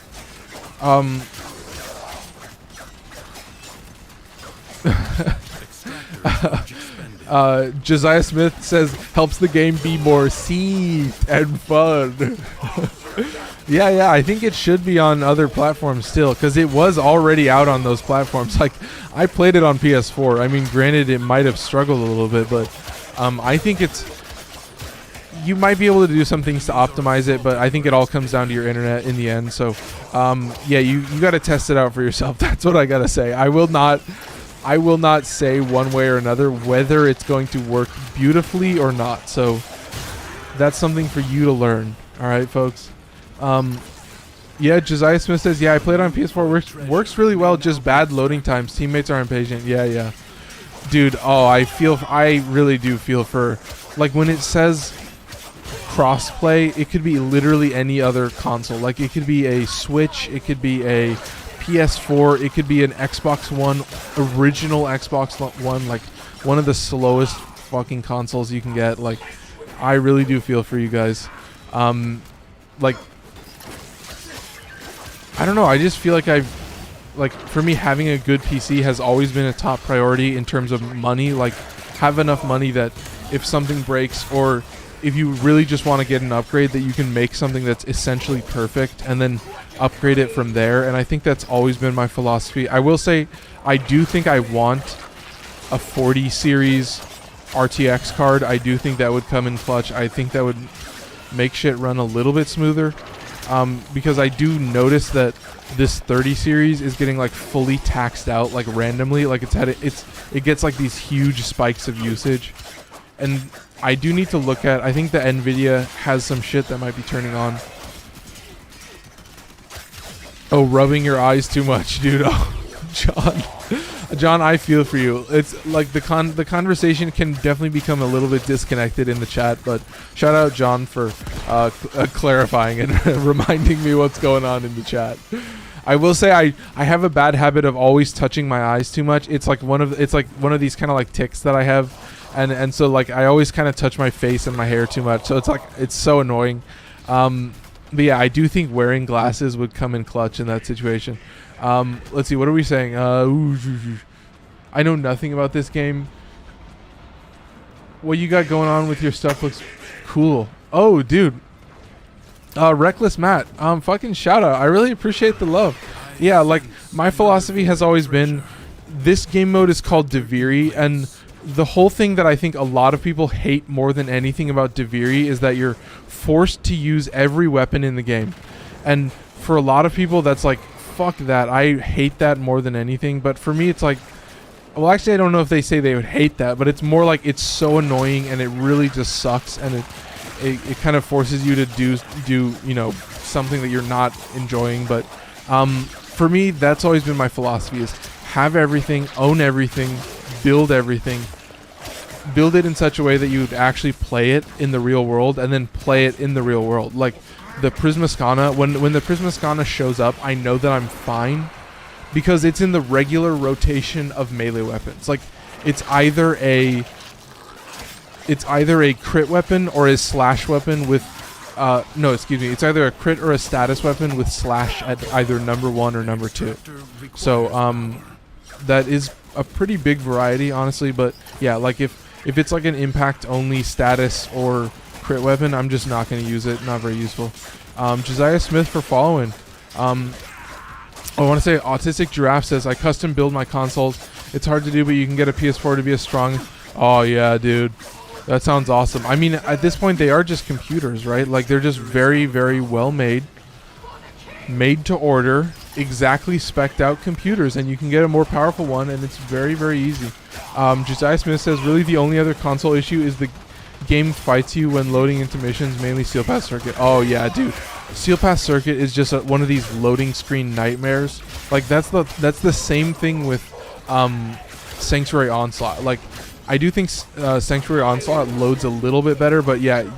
Josiah Smith says helps the game be more seized and fun. Yeah, I think it should be on other platforms still, because it was already out on those platforms. Like, I played it on PS4. I mean, granted, it might have struggled a little bit, but I think you might be able to do some things to optimize it, but I think it all comes down to your internet in the end. So, yeah, you got to test it out for yourself. That's what I got to say. I will not say one way or another whether it's going to work beautifully or not. So that's something for you to learn. All right, folks. Yeah, Josiah Smith says, yeah, I played on PS4. Works really well, just bad loading times. Teammates are impatient. Yeah. Dude, I really do feel for, like, when it says crossplay, it could be literally any other console. Like, it could be a Switch, it could be a PS4, it could be an Xbox One, original Xbox One, like one of the slowest fucking consoles you can get. Like, I really do feel for you guys. Like, I don't know, I just feel like for me, having a good PC has always been a top priority in terms of money. Like, have enough money that if something breaks, or if you really just want to get an upgrade, that you can make something that's essentially perfect and then upgrade it from there. And I think that's always been my philosophy. I will say, I do think I want a 40 series RTX card. I do think that would come in clutch. I think that would make shit run a little bit smoother, because I do notice that this 30 series is getting like fully taxed out, like randomly. Like, it gets like these huge spikes of usage, and I do need to look at, I think the Nvidia has some shit that might be turning on. Oh, rubbing your eyes too much, dude. Oh, John, I feel for you. It's like the conversation can definitely become a little bit disconnected in the chat, but shout out John for clarifying and reminding me what's going on in the chat. I will say I have a bad habit of always touching my eyes too much. It's like one of these kind of like tics that I have, and so like I always kind of touch my face and my hair too much. So it's so annoying. But yeah, I do think wearing glasses would come in clutch in that situation. Let's see, what are we saying? I know nothing about this game. What you got going on with your stuff looks cool. Oh, dude. Reckless Matt. Fucking shout out. I really appreciate the love. Yeah, like, my philosophy has always been, this game mode is called Deviri, and the whole thing that I think a lot of people hate more than anything about Deviri is that you're forced to use every weapon in the game. And for a lot of people, that's like, fuck that. I hate that more than anything. But for me, it's like, well, actually, I don't know if they say they would hate that, but it's more like it's so annoying and it really just sucks, and it kind of forces you to do you know, something that you're not enjoying. But for me, that's always been my philosophy, is have everything, own everything, build everything, build it in such a way that you would actually play it in the real world, and then play it in the real world. Like the Prismaskana, when the Prismaskana shows up, I know that I'm fine. because it's in the regular rotation of melee weapons. Like, it's either a crit weapon or a slash weapon with no, excuse me, it's either a crit or a status weapon with slash at either number 1 or number 2. So that is a pretty big variety, honestly. But yeah, like if it's like an impact only status or crit weapon, I'm just not going to use it. Not very useful. Josiah Smith for following. I want to say Autistic Giraffe says, I custom build my consoles. It's hard to do, but you can get a PS4 to be as strong. Oh yeah, dude. That sounds awesome. I mean, at this point, they are just computers, right? Like, they're just very, very well made. Made to order. Exactly spec'd out computers. And you can get a more powerful one, and it's very, very easy. Josiah Smith says, really the only other console issue is the game fights you when loading into missions, mainly Steel Pass Circuit. Oh, yeah, dude. Steel Pass Circuit is just one of these loading screen nightmares. Like, that's the same thing with Sanctuary Onslaught. Like, I do think Sanctuary Onslaught loads a little bit better, but yeah,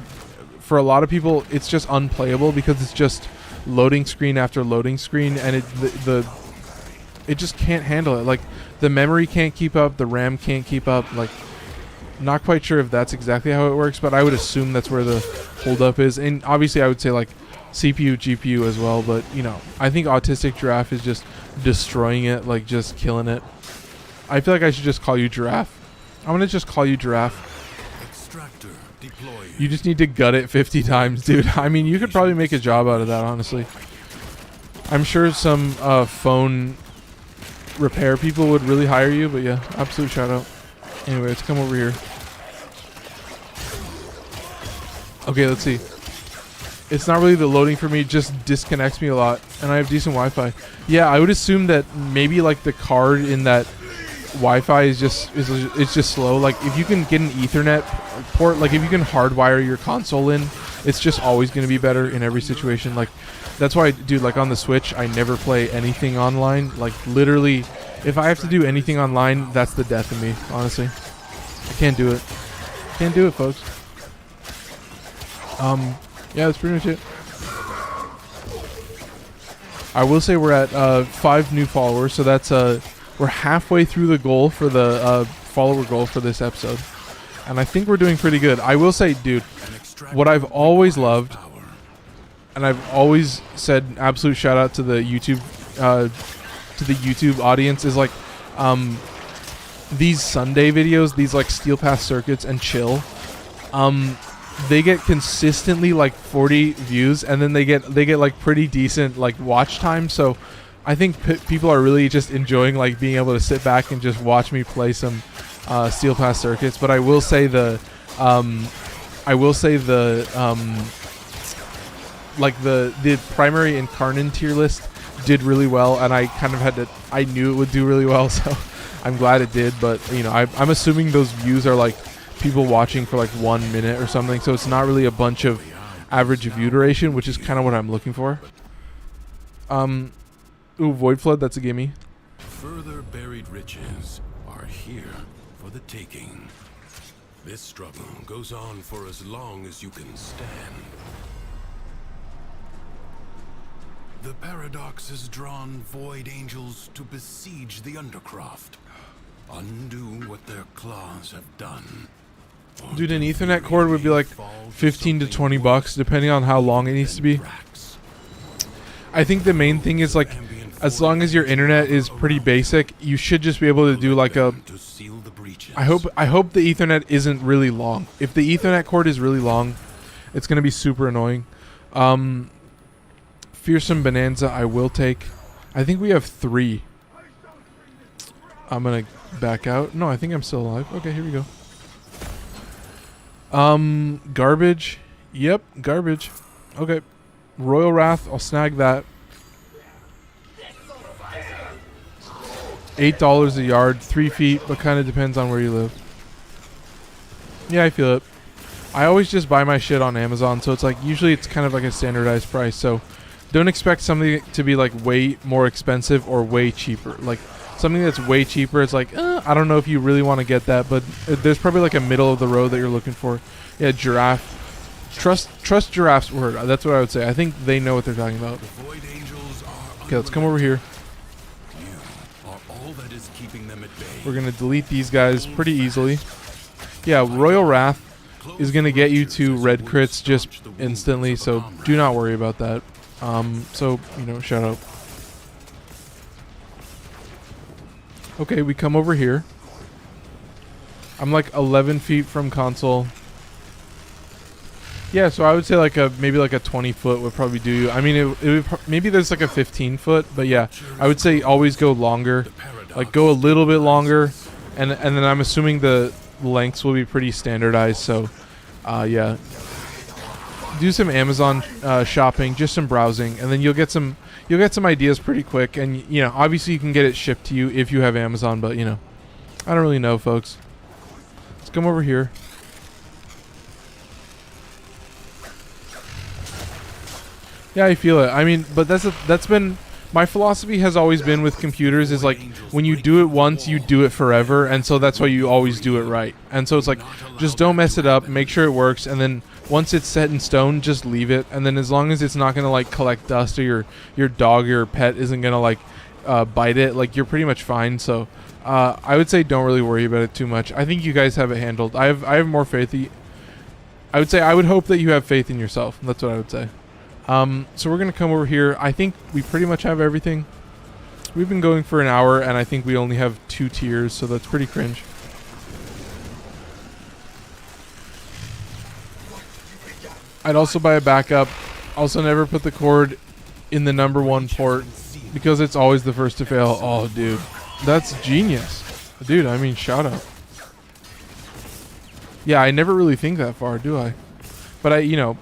for a lot of people, it's just unplayable because it's just loading screen after loading screen, and it just can't handle it. Like, the memory can't keep up, the RAM can't keep up. Like, not quite sure if that's exactly how it works, but I would assume that's where the holdup is. And obviously, I would say like CPU, GPU as well. But you know, I think Autistic Giraffe is just destroying it, like just killing it. I feel like I should just call you Giraffe. I'm gonna just call you Giraffe.
Extractor deployed.
You just need to gut it 50 times, dude. I mean, you could probably make a job out of that, honestly. I'm sure some phone repair people would really hire you, but yeah, absolute shout out. Anyway, let's come over here. Okay, let's see. It's not really the loading for me, it just disconnects me a lot, and I have decent Wi-Fi. Yeah, I would assume that maybe like the card in that Wi-Fi is just slow. Like, if you can get an Ethernet port, like if you can hardwire your console in, it's just always going to be better in every situation. Like, that's why, dude, like on the Switch, I never play anything online. Like, literally, if I have to do anything online, that's the death of me, honestly. I can't do it. Can't do it, folks. Yeah, that's pretty much it. I will say we're at 5 new followers, so that's we're halfway through the goal for the follower goal for this episode, and I think we're doing pretty good. I will say, dude, what I've always loved, and I've always said, absolute shout out to the YouTube audience, is like these Sunday videos, these like Steel Pass Circuits and chill. They get consistently like 40 views, and then they get like pretty decent like watch time. So I think people are really just enjoying like being able to sit back and just watch me play some Steel Pass Circuits. But I will say the primary Incarnon tier list did really well, and I kind of I knew it would do really well, so I'm glad it did. But you know, I'm assuming those views are like people watching for like 1 minute or something, so it's not really a bunch of average view duration, which is kind of what I'm looking for. Ooh, Void Flood, that's a gimme.
Further buried riches are here for the taking. This struggle goes on for as long as you can stand. The paradox has drawn void angels to besiege the Undercroft, undo what their claws have done.
Dude, an Ethernet cord would be like 15 to 20 bucks, depending on how long it needs to be. I think the main thing is like, as long as your internet is pretty basic, you should just be able to do like a... I hope the Ethernet isn't really long. If the Ethernet cord is really long, it's going to be super annoying. Fearsome Bonanza, I will take. I think we have 3. I'm going to back out. No, I think I'm still alive. Okay, here we go. Garbage. Yep, garbage. Okay. Royal Wrath, I'll snag that. $8 a yard, 3 feet, but kind of depends on where you live. Yeah, I feel it. I always just buy my shit on Amazon, so it's like, usually it's kind of like a standardized price, so don't expect something to be like way more expensive or way cheaper. Like, something that's way cheaper, it's like, I don't know if you really want to get that, but there's probably like a middle of the road that you're looking for. Yeah, Giraffe. Trust Giraffe's word. That's what I would say. I think they know what they're talking about. Okay, let's come over here. We're going to delete these guys pretty easily. Yeah, Royal Wrath is going to get you to red crits just instantly, so do not worry about that. So, you know, shout out. Okay, we come over here. I'm like 11 feet from console. Yeah, so I would say like maybe like a 20 foot would probably do you. I mean, it would maybe there's like a 15 foot, but yeah, I would say always go longer. Like go a little bit longer, and then I'm assuming the lengths will be pretty standardized. So, yeah, do some Amazon shopping, just some browsing, and then you'll get some ideas pretty quick. And you know, obviously you can get it shipped to you if you have Amazon, but you know, I don't really know, folks. Let's come over here. Yeah, I feel it. I mean, but that's been my philosophy has always been with computers is like when you do it once, you do it forever, and so that's why you always do it right. And so it's like just don't mess it up, make sure it works, and then once it's set in stone, just leave it. And then as long as it's not gonna like collect dust or your dog or your pet isn't gonna like bite it, like you're pretty much fine. So I would say don't really worry about it too much. I think you guys have it handled. I have more faith. I would say I would hope that you have faith in yourself. That's what I would say. So we're going to come over here. I think we pretty much have everything. We've been going for an hour, and I think we only have 2 tiers, so that's pretty cringe. I'd also buy a backup. Also never put the cord in the number 1 port, because it's always the first to fail. Oh, dude. That's genius. Dude, I mean, shout out. Yeah, I never really think that far, do I? But you know...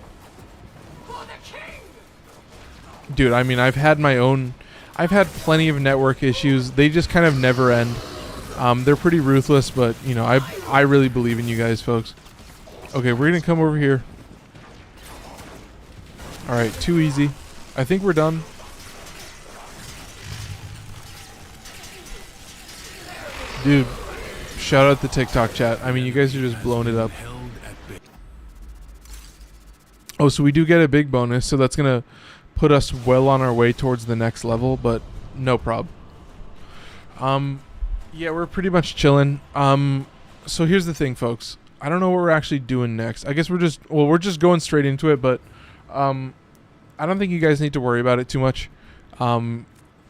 Dude, I mean, I've had plenty of network issues. They just kind of never end. They're pretty ruthless, but, you know, I really believe in you guys, folks. Okay, we're going to come over here. Alright, too easy. I think we're done. Dude, shout out the TikTok chat. I mean, you guys are just blowing it up. Oh, so we do get a big bonus, so that's going to put us well on our way towards the next level, but no prob. Yeah, we're pretty much chilling. So here's the thing, folks. I don't know what we're actually doing next. I guess we're just going straight into it, but I don't think you guys need to worry about it too much.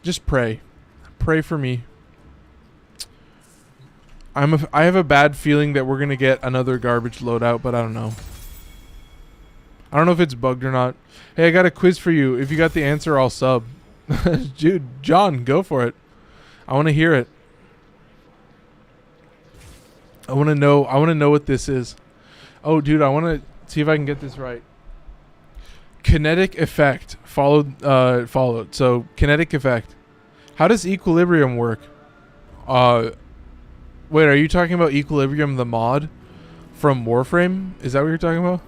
Just pray. Pray for me. I have a bad feeling that we're going to get another garbage loadout, but I don't know. I don't know if it's bugged or not. Hey, I got a quiz for you. If you got the answer, I'll sub. Dude, John, go for it. I want to hear it. I want to know what this is. Oh, dude, I want to see if I can get this right. Kinetic effect followed. So, kinetic effect. How does equilibrium work? Wait, are you talking about Equilibrium the mod from Warframe? Is that what you're talking about?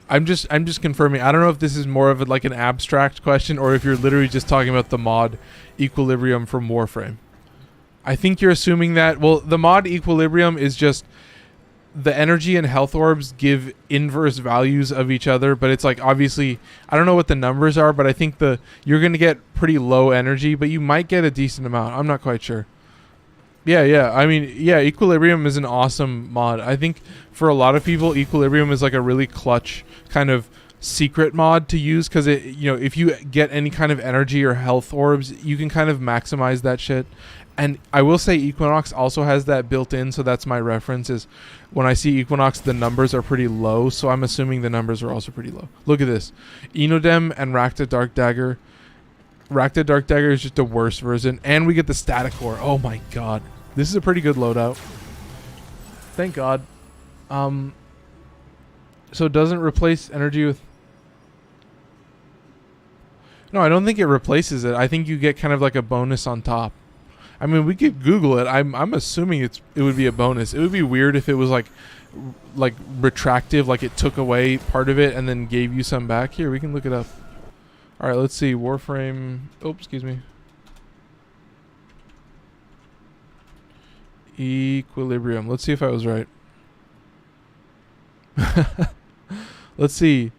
I'm just confirming. I don't know if this is more of like an abstract question or if you're literally just talking about the mod Equilibrium from Warframe. I think you're assuming that. Well, the mod Equilibrium is just the energy and health orbs give inverse values of each other, but it's like obviously I don't know what the numbers are, but I think you're gonna get pretty low energy, but you might get a decent amount. I'm not quite sure. Yeah. I mean, yeah, Equilibrium is an awesome mod. I think for a lot of people, Equilibrium is like a really clutch kind of secret mod to use because it, you know, if you get any kind of energy or health orbs, you can kind of maximize that shit. And I will say Equinox also has that built in, so that's my reference is when I see Equinox, the numbers are pretty low, so I'm assuming the numbers are also pretty low. Look at this. Enodem and Rakta Dark Dagger. Rakta Dark Dagger is just the worst version, and we get the static core. Oh my god. This is a pretty good loadout. Thank god. So it doesn't replace energy with... No, I don't think it replaces it. I think you get kind of like a bonus on top. I mean, we could Google it. I'm assuming it would be a bonus. It would be weird if it was like retractive, like it took away part of it and then gave you some back. Here, we can look it up. All right, let's see. Warframe. Oh, excuse me. Equilibrium. Let's see if I was right. Let's see.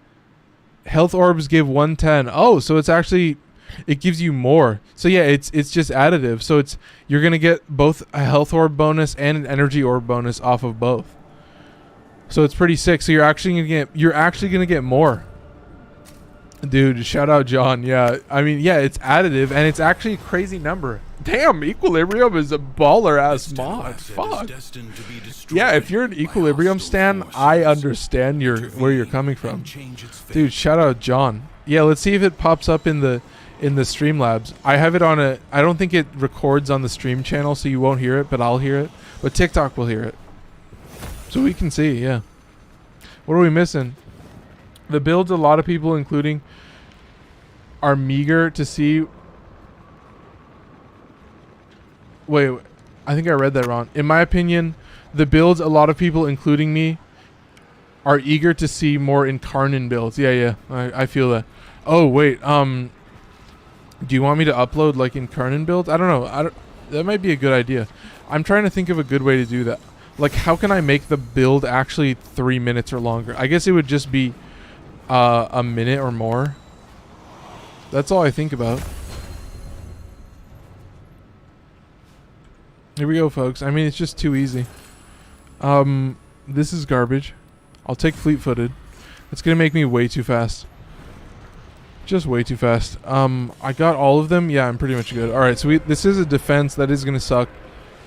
Health orbs give 110. Oh, so it's actually... It gives you more. So yeah, it's just additive. So you're gonna get both a health orb bonus and an energy orb bonus off of both. So it's pretty sick. So you're actually gonna get more. Dude, shout out John. Yeah, I mean, yeah, it's additive and it's actually a crazy number. Damn, Equilibrium is a baller ass mod. Fuck. Yeah, if you're an Equilibrium stan, I understand where you're coming from. Dude, shout out John. Yeah, let's see if it pops up in the Streamlabs. I have it on I don't think it records on the stream channel, so you won't hear it, but I'll hear it. But TikTok will hear it. So we can see, yeah. What are we missing? The builds a lot of people, including, are meager to see. Wait, I think I read that wrong. In my opinion, the builds a lot of people, including me, are eager to see more Incarnon builds. Yeah, I feel that. Oh, wait, do you want me to upload, like, Incarnon builds? I don't know. That might be a good idea. I'm trying to think of a good way to do that. Like, how can I make the build actually 3 minutes or longer? I guess it would just be a minute or more. That's all I think about. Here we go, folks. I mean, it's just too easy. This is garbage. I'll take fleet-footed. It's gonna make me way too fast. Just way too fast. I got all of them. Yeah, I'm pretty much good. All right, so this is a defense that is gonna suck.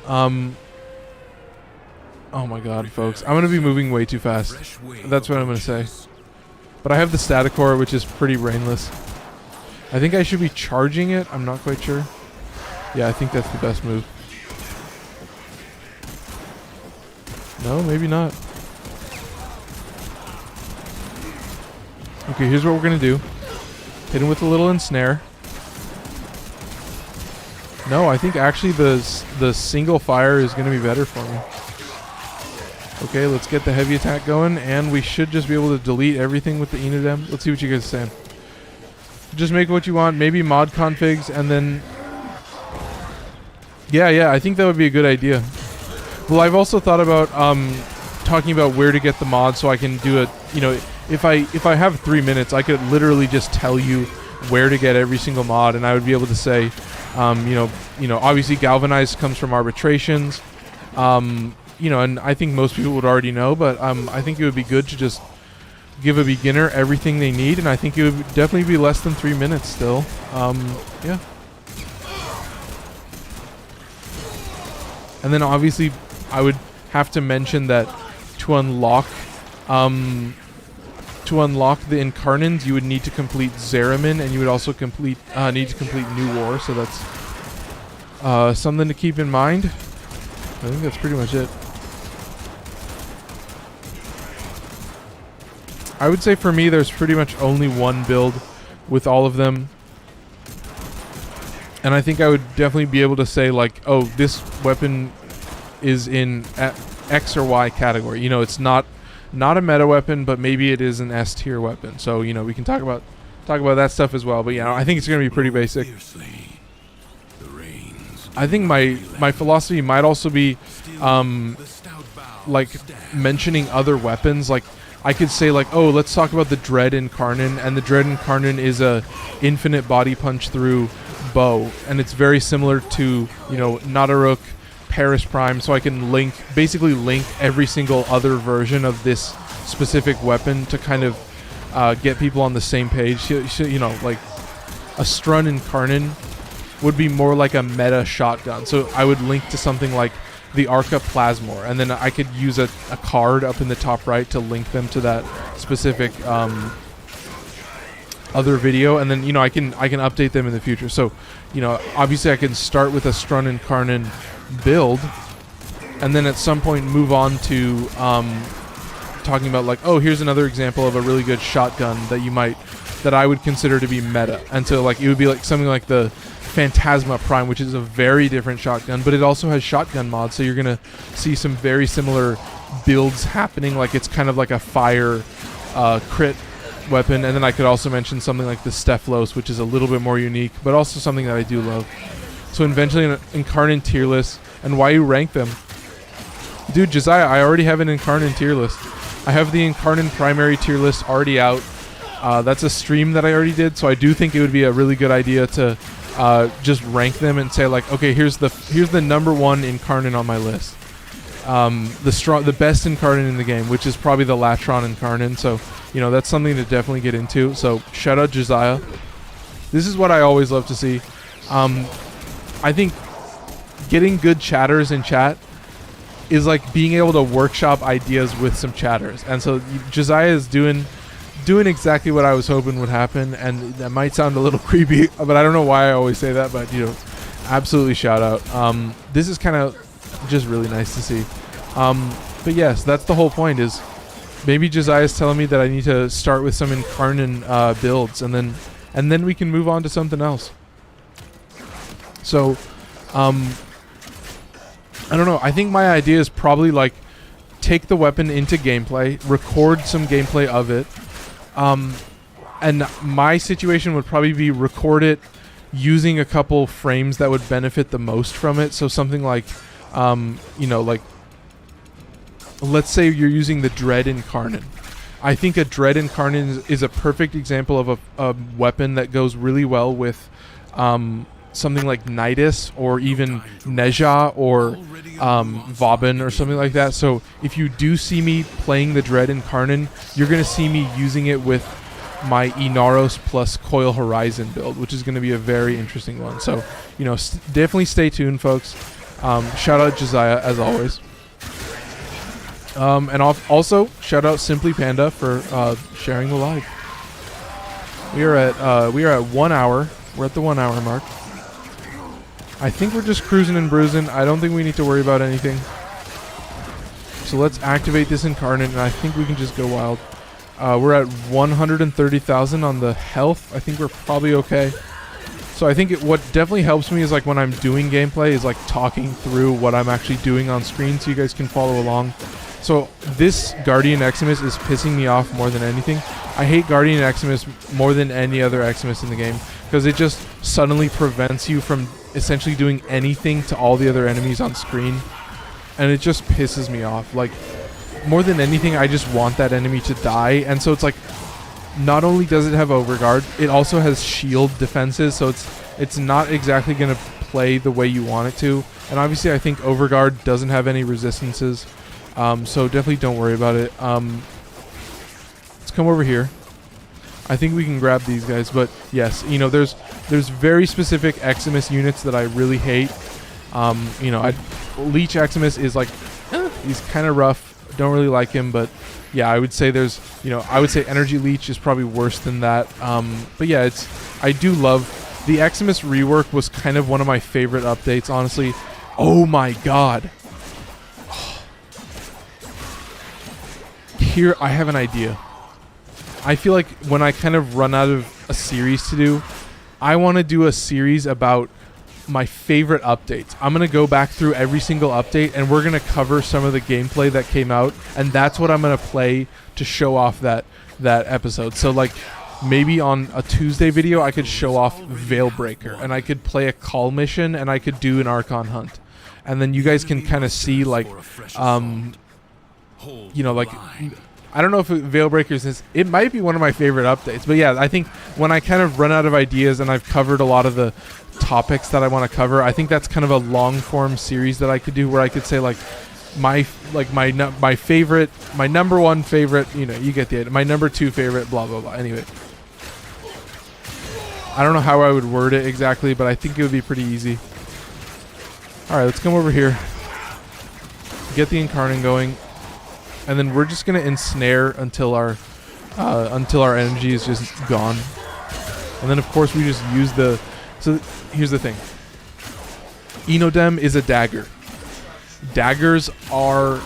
Oh my god, folks. I'm gonna be moving way too fast. That's what I'm gonna say. But I have the Staticore, which is pretty brainless. I think I should be charging it. I'm not quite sure. Yeah, I think that's the best move. No, maybe not. Okay, here's what we're gonna do. Hit him with a little ensnare. No, I think actually the single fire is gonna be better for me. Okay, let's get the heavy attack going, and we should just be able to delete everything with the Enidem. Let's see what you guys are saying. Just make what you want, maybe mod configs, and then... Yeah, I think that would be a good idea. Well, I've also thought about talking about where to get the mod so I can do it. You know, if I have 3 minutes, I could literally just tell you where to get every single mod, and I would be able to say, you know, obviously Galvanize comes from arbitrations. You know, and I think most people would already know, but I think it would be good to just give a beginner everything they need, and I think it would definitely be less than 3 minutes still. Yeah. And then obviously I would have to mention that to unlock the Incarnons, you would need to complete Zeramin, and you would also need to complete New War, so that's something to keep in mind. I think that's pretty much it. I would say for me, there's pretty much only one build with all of them. And I think I would definitely be able to say, like, oh, this weapon is in X or Y category. You know, it's not a meta weapon, but maybe it is an S tier weapon. So, you know, we can talk about that stuff as well. But, yeah, I think it's going to be pretty basic. I think my philosophy might also be, like, mentioning other weapons. Like, I could say, like, oh, let's talk about the Dread Incarnon, and the Dread Incarnon is a infinite body punch through bow, and it's very similar to, you know, Nadaruk, Paris Prime, so I can basically link every single other version of this specific weapon to kind of get people on the same page. You know, like, a Strun Incarnon would be more like a meta shotgun, so I would link to something like the Arca Plasmor, and then I could use a card up in the top right to link them to that specific other video, and then, you know, I can update them in the future. So, you know, obviously I can start with a Strun Incarnon build, and then at some point move on to talking about, like, oh, here's another example of a really good shotgun that I would consider to be meta. And so, like, it would be like something like the Phantasma Prime, which is a very different shotgun, but it also has shotgun mods, so you're gonna see some very similar builds happening. Like, it's kind of like a fire crit weapon. And then I could also mention something like the Stephalos, which is a little bit more unique, but also something that I do love. So eventually an Incarnon tier list. And why you rank them? Dude, Josiah, I already have an Incarnon tier list. I have the Incarnon primary tier list already out. That's a stream that I already did, so I do think it would be a really good idea to just rank them and say like, okay, here's the number one Incarnate on my list. The best Incarnate in the game, which is probably the Latron Incarnate. So, you know, that's something to definitely get into. So, shout out Josiah. This is what I always love to see. I think getting good chatters in chat is like being able to workshop ideas with some chatters. And so Josiah is doing exactly what I was hoping would happen, and that might sound a little creepy, but I don't know why I always say that, but you know, absolutely shout out. This is kind of just really nice to see. But yes, that's the whole point, is maybe Josiah's telling me that I need to start with some Incarnate builds, and then we can move on to something else. So I don't know, I think my idea is probably like take the weapon into gameplay, record some gameplay of it. And my situation would probably be record it using a couple frames that would benefit the most from it. So something like, you know, like, let's say you're using the Dread Incarnate. I think a Dread Incarnate is a perfect example of a weapon that goes really well with something like Nidus or even Neja or Vauban or something like that. So if you do see me playing the Dread Incarnate, you're going to see me using it with my Inaros plus Coil Horizon build, which is going to be a very interesting one. So, you know, definitely stay tuned, folks. Shout out Josiah, as always. And also, shout out Simply Panda for sharing the live. We are at 1 hour. We're at the 1 hour mark. I think we're just cruising and bruising. I don't think we need to worry about anything. So let's activate this Incarnate, and I think we can just go wild. We're at 130,000 on the health. I think we're probably okay. So I think what definitely helps me is like when I'm doing gameplay is like talking through what I'm actually doing on screen so you guys can follow along. So this Guardian Eximus is pissing me off more than anything. I hate Guardian Eximus more than any other Eximus in the game because it just suddenly prevents you from essentially doing anything to all the other enemies on screen, and it just pisses me off. Like, more than anything, I just want that enemy to die. And so it's like, not only does it have overguard, it also has shield defenses, so it's not exactly going to play the way you want it to. And obviously I think overguard doesn't have any resistances, so definitely don't worry about it. Let's come over here. I think we can grab these guys, but yes, you know, there's very specific Eximus units that I really hate. You know, Leech Eximus is like, he's kind of rough. Don't really like him, but yeah, I would say I would say Energy Leech is probably worse than that. But yeah, I do love the Eximus rework. Was kind of one of my favorite updates, honestly. Oh my god. Here, I have an idea. I feel like when I kind of run out of a series to do, I want to do a series about my favorite updates. I'm going to go back through every single update, and we're going to cover some of the gameplay that came out, and that's what I'm going to play to show off that episode. So like maybe on a Tuesday video I could show off Veilbreaker, and I could play a call mission, and I could do an Archon hunt, and then you guys can kind of see like you know, like, I don't know if Veilbreakers is, it might be one of my favorite updates, but yeah, I think when I kind of run out of ideas and I've covered a lot of the topics that I want to cover, I think that's kind of a long form series that I could do, where I could say like my favorite, my number one favorite, you know, you get the idea, my number two favorite, blah blah blah. Anyway, I don't know how I would word it exactly, but I think it would be pretty easy. All right, let's come over here, get the Incarnate going, and then we're just gonna ensnare until our energy is just gone, and then of course we just use the. So here's the thing. Enodem is a dagger. Daggers are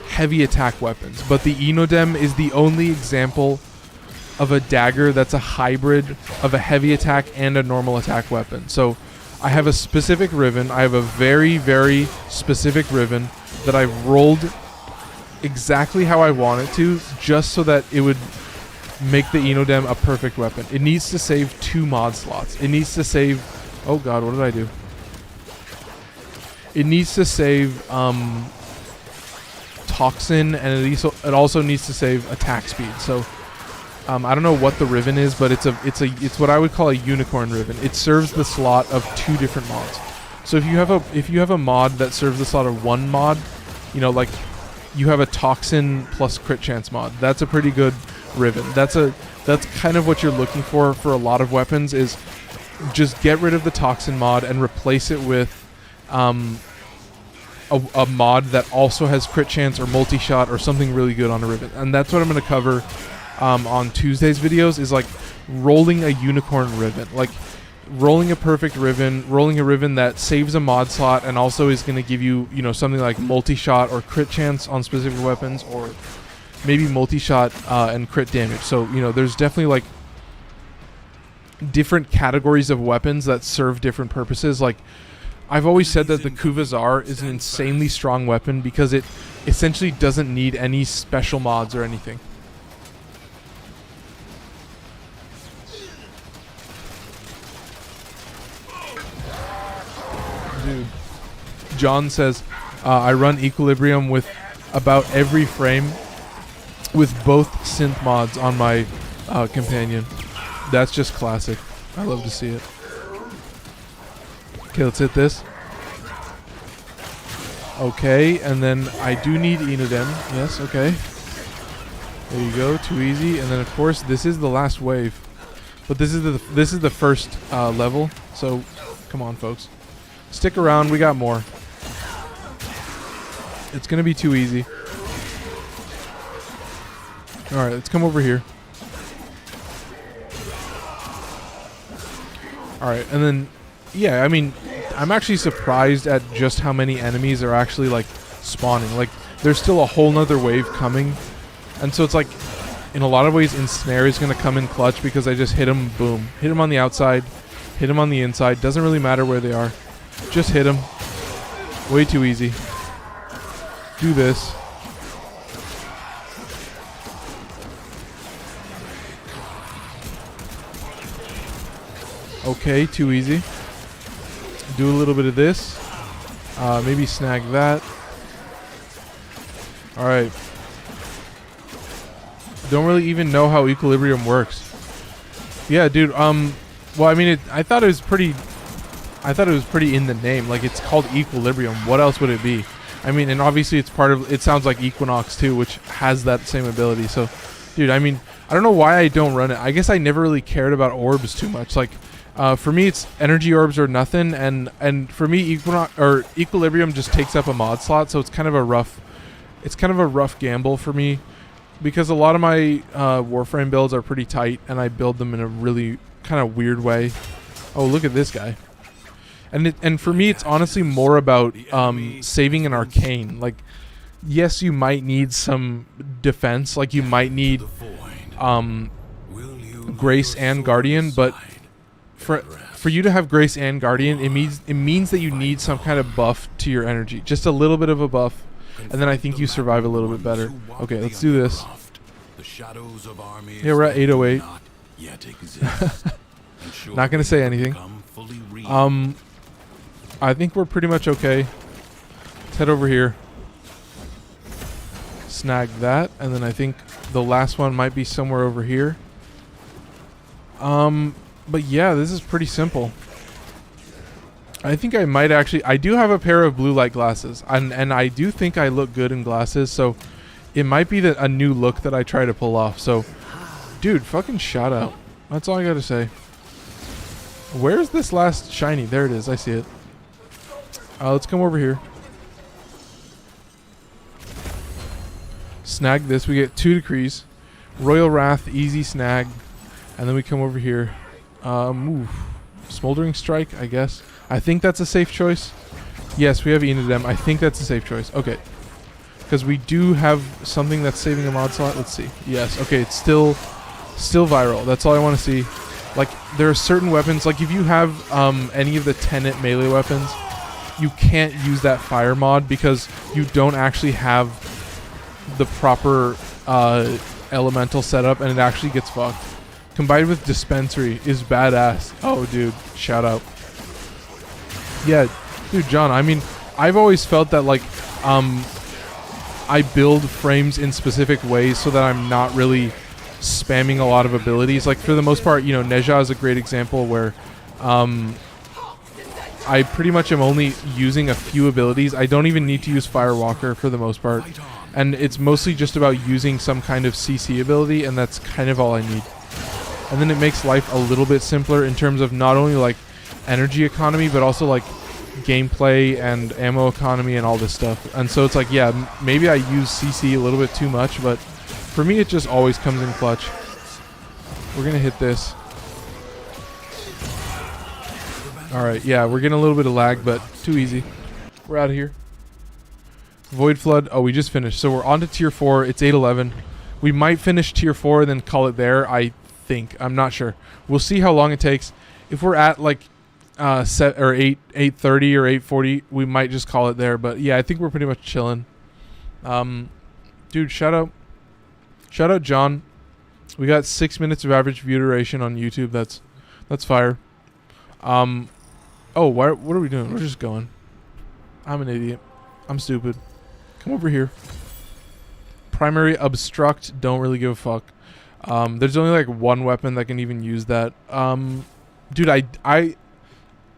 heavy attack weapons, but the Enodem is the only example of a dagger that's a hybrid of a heavy attack and a normal attack weapon. So I have a specific Riven. I have a very, very specific Riven that I've rolled exactly how I want it to, just so that it would make the Enodem a perfect weapon. It needs to save 2 mod slots. It needs to save... Oh god, what did I do? It needs to save Toxin, and it also needs to save attack speed. So I don't know what the Riven is, but it's what I would call a unicorn Riven. It serves the slot of 2 different mods. So if you have a mod that serves the slot of 1 mod, you know, like you have a Toxin plus crit chance mod. That's a pretty good Riven. That's kind of what you're looking for a lot of weapons, is just get rid of the Toxin mod and replace it with a mod that also has crit chance or multi-shot or something really good on a Riven. And that's what I'm going to cover on Tuesday's videos, is like rolling a unicorn Riven. Like rolling a perfect Riven, rolling a Riven that saves a mod slot and also is going to give you, you know, something like multi-shot or crit chance on specific weapons, or maybe multi-shot and crit damage. So, you know, there's definitely like different categories of weapons that serve different purposes. Like, I've always said that the Kuvazar is an insanely strong weapon because it essentially doesn't need any special mods or anything. Dude, John says, I run Equilibrium with about every frame with both synth mods on my companion. That's just classic. I love to see it. Okay, let's hit this. Okay, and then I do need Enidem. Yes, okay. There you go, too easy. And then of course this is the last wave. But this is the first level. So come on, folks. Stick around, we got more. It's gonna be too easy. Alright, let's come over here. Alright, and then, yeah, I mean, I'm actually surprised at just how many enemies are actually, like, spawning. Like, there's still a whole nother wave coming. And so it's like, in a lot of ways, Ensnare is going to come in clutch because I just hit him, boom. Hit him on the outside, hit him on the inside. Doesn't really matter where they are. Just hit him. Way too easy. Do this. Okay, too easy. Do a little bit of this. Maybe snag that. Alright. Don't really even know how Equilibrium works. Yeah, dude, well, I mean, I thought it was pretty in the name. Like, it's called Equilibrium. What else would it be? I mean, and obviously it's part of, it sounds like Equinox too, which has that same ability. So, dude, I mean, I don't know why I don't run it. I guess I never really cared about orbs too much. Like, for me, it's energy orbs or nothing, and for me, Equilibrium just takes up a mod slot, so it's kind of a rough gamble for me, because a lot of my Warframe builds are pretty tight, and I build them in a really kind of weird way. Oh, look at this guy. And for me, it's honestly more about saving an arcane. Like, yes, you might need some defense, like you might need Grace and Guardian, but for you to have Grace and Guardian, it means that you need some kind of buff to your energy. Just a little bit of a buff, and then I think you survive a little bit better. Okay, let's do this. Yeah, we're at 808. Not going to say anything. I think we're pretty much okay. Let's head over here. Snag that, and then I think the last one might be somewhere over here. But yeah, this is pretty simple. I think I might actually... I do have a pair of blue light glasses, and I do think I look good in glasses, so it might be a new look that I try to pull off. So, dude, fucking shout out. That's all I gotta say. Where's this last shiny? There it is. I see it. Let's come over here. Snag this. We get 2 decrees. Royal Wrath, easy snag. And then we come over here. Move. Smoldering Strike, I guess. I think that's a safe choice. Yes, we have Enidem. I think that's a safe choice. Okay. Because we do have something that's saving a mod slot. Let's see. Yes. Okay, it's still viral. That's all I want to see. Like, there are certain weapons. Like, if you have any of the Tenet melee weapons, you can't use that fire mod because you don't actually have the proper elemental setup, and it actually gets fucked. Combined with Dispensary is badass. Oh, dude, shout out. Yeah, dude, John, I mean, I've always felt that, like, I build frames in specific ways so that I'm not really spamming a lot of abilities. Like for the most part, you know, Neja is a great example where I pretty much am only using a few abilities. I don't even need to use Firewalker for the most part. And it's mostly just about using some kind of CC ability, and that's kind of all I need. And then it makes life a little bit simpler in terms of not only like energy economy, but also like gameplay and ammo economy and all this stuff. And so it's like, yeah, maybe I use CC a little bit too much, but for me it just always comes in clutch. We're gonna hit this. Alright, yeah, we're getting a little bit of lag, but too easy. We're out of here. Void Flood. Oh, we just finished. So we're on to tier 4. It's 8:11. We might finish tier 4 and then call it there, I think. I'm not sure. We'll see how long it takes. If we're at like 8:30 or 8:40, we might just call it there. But yeah, I think we're pretty much chilling. Dude, shout out John. We got 6 minutes of average view duration on YouTube. That's fire. Oh, what are we doing? We're just going. I'm an idiot. I'm stupid. Come over here. Primary obstruct. Don't really give a fuck. There's only like one weapon that can even use that. Dude, I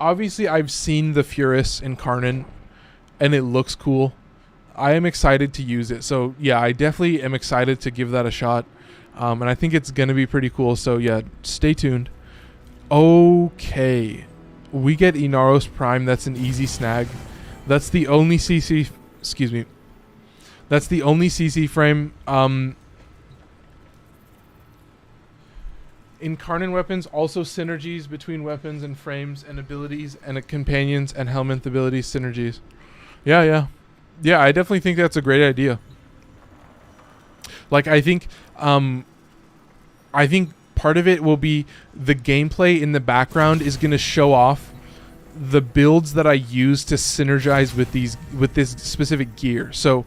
obviously I've seen the Furus in Karnan, and it looks cool. I am excited to use it. So yeah, I definitely am excited to give that a shot. And I think it's gonna be pretty cool. So yeah, stay tuned. Okay, we get Inaros Prime. That's an easy snag. That's the only CC. Excuse me. That's the only CC frame. In Karnan weapons, also synergies between weapons and frames and abilities and companions and helmet abilities synergies. Yeah. I definitely think that's a great idea. Like I think part of it will be the gameplay in the background is going to show off the builds that I use to synergize with this specific gear. So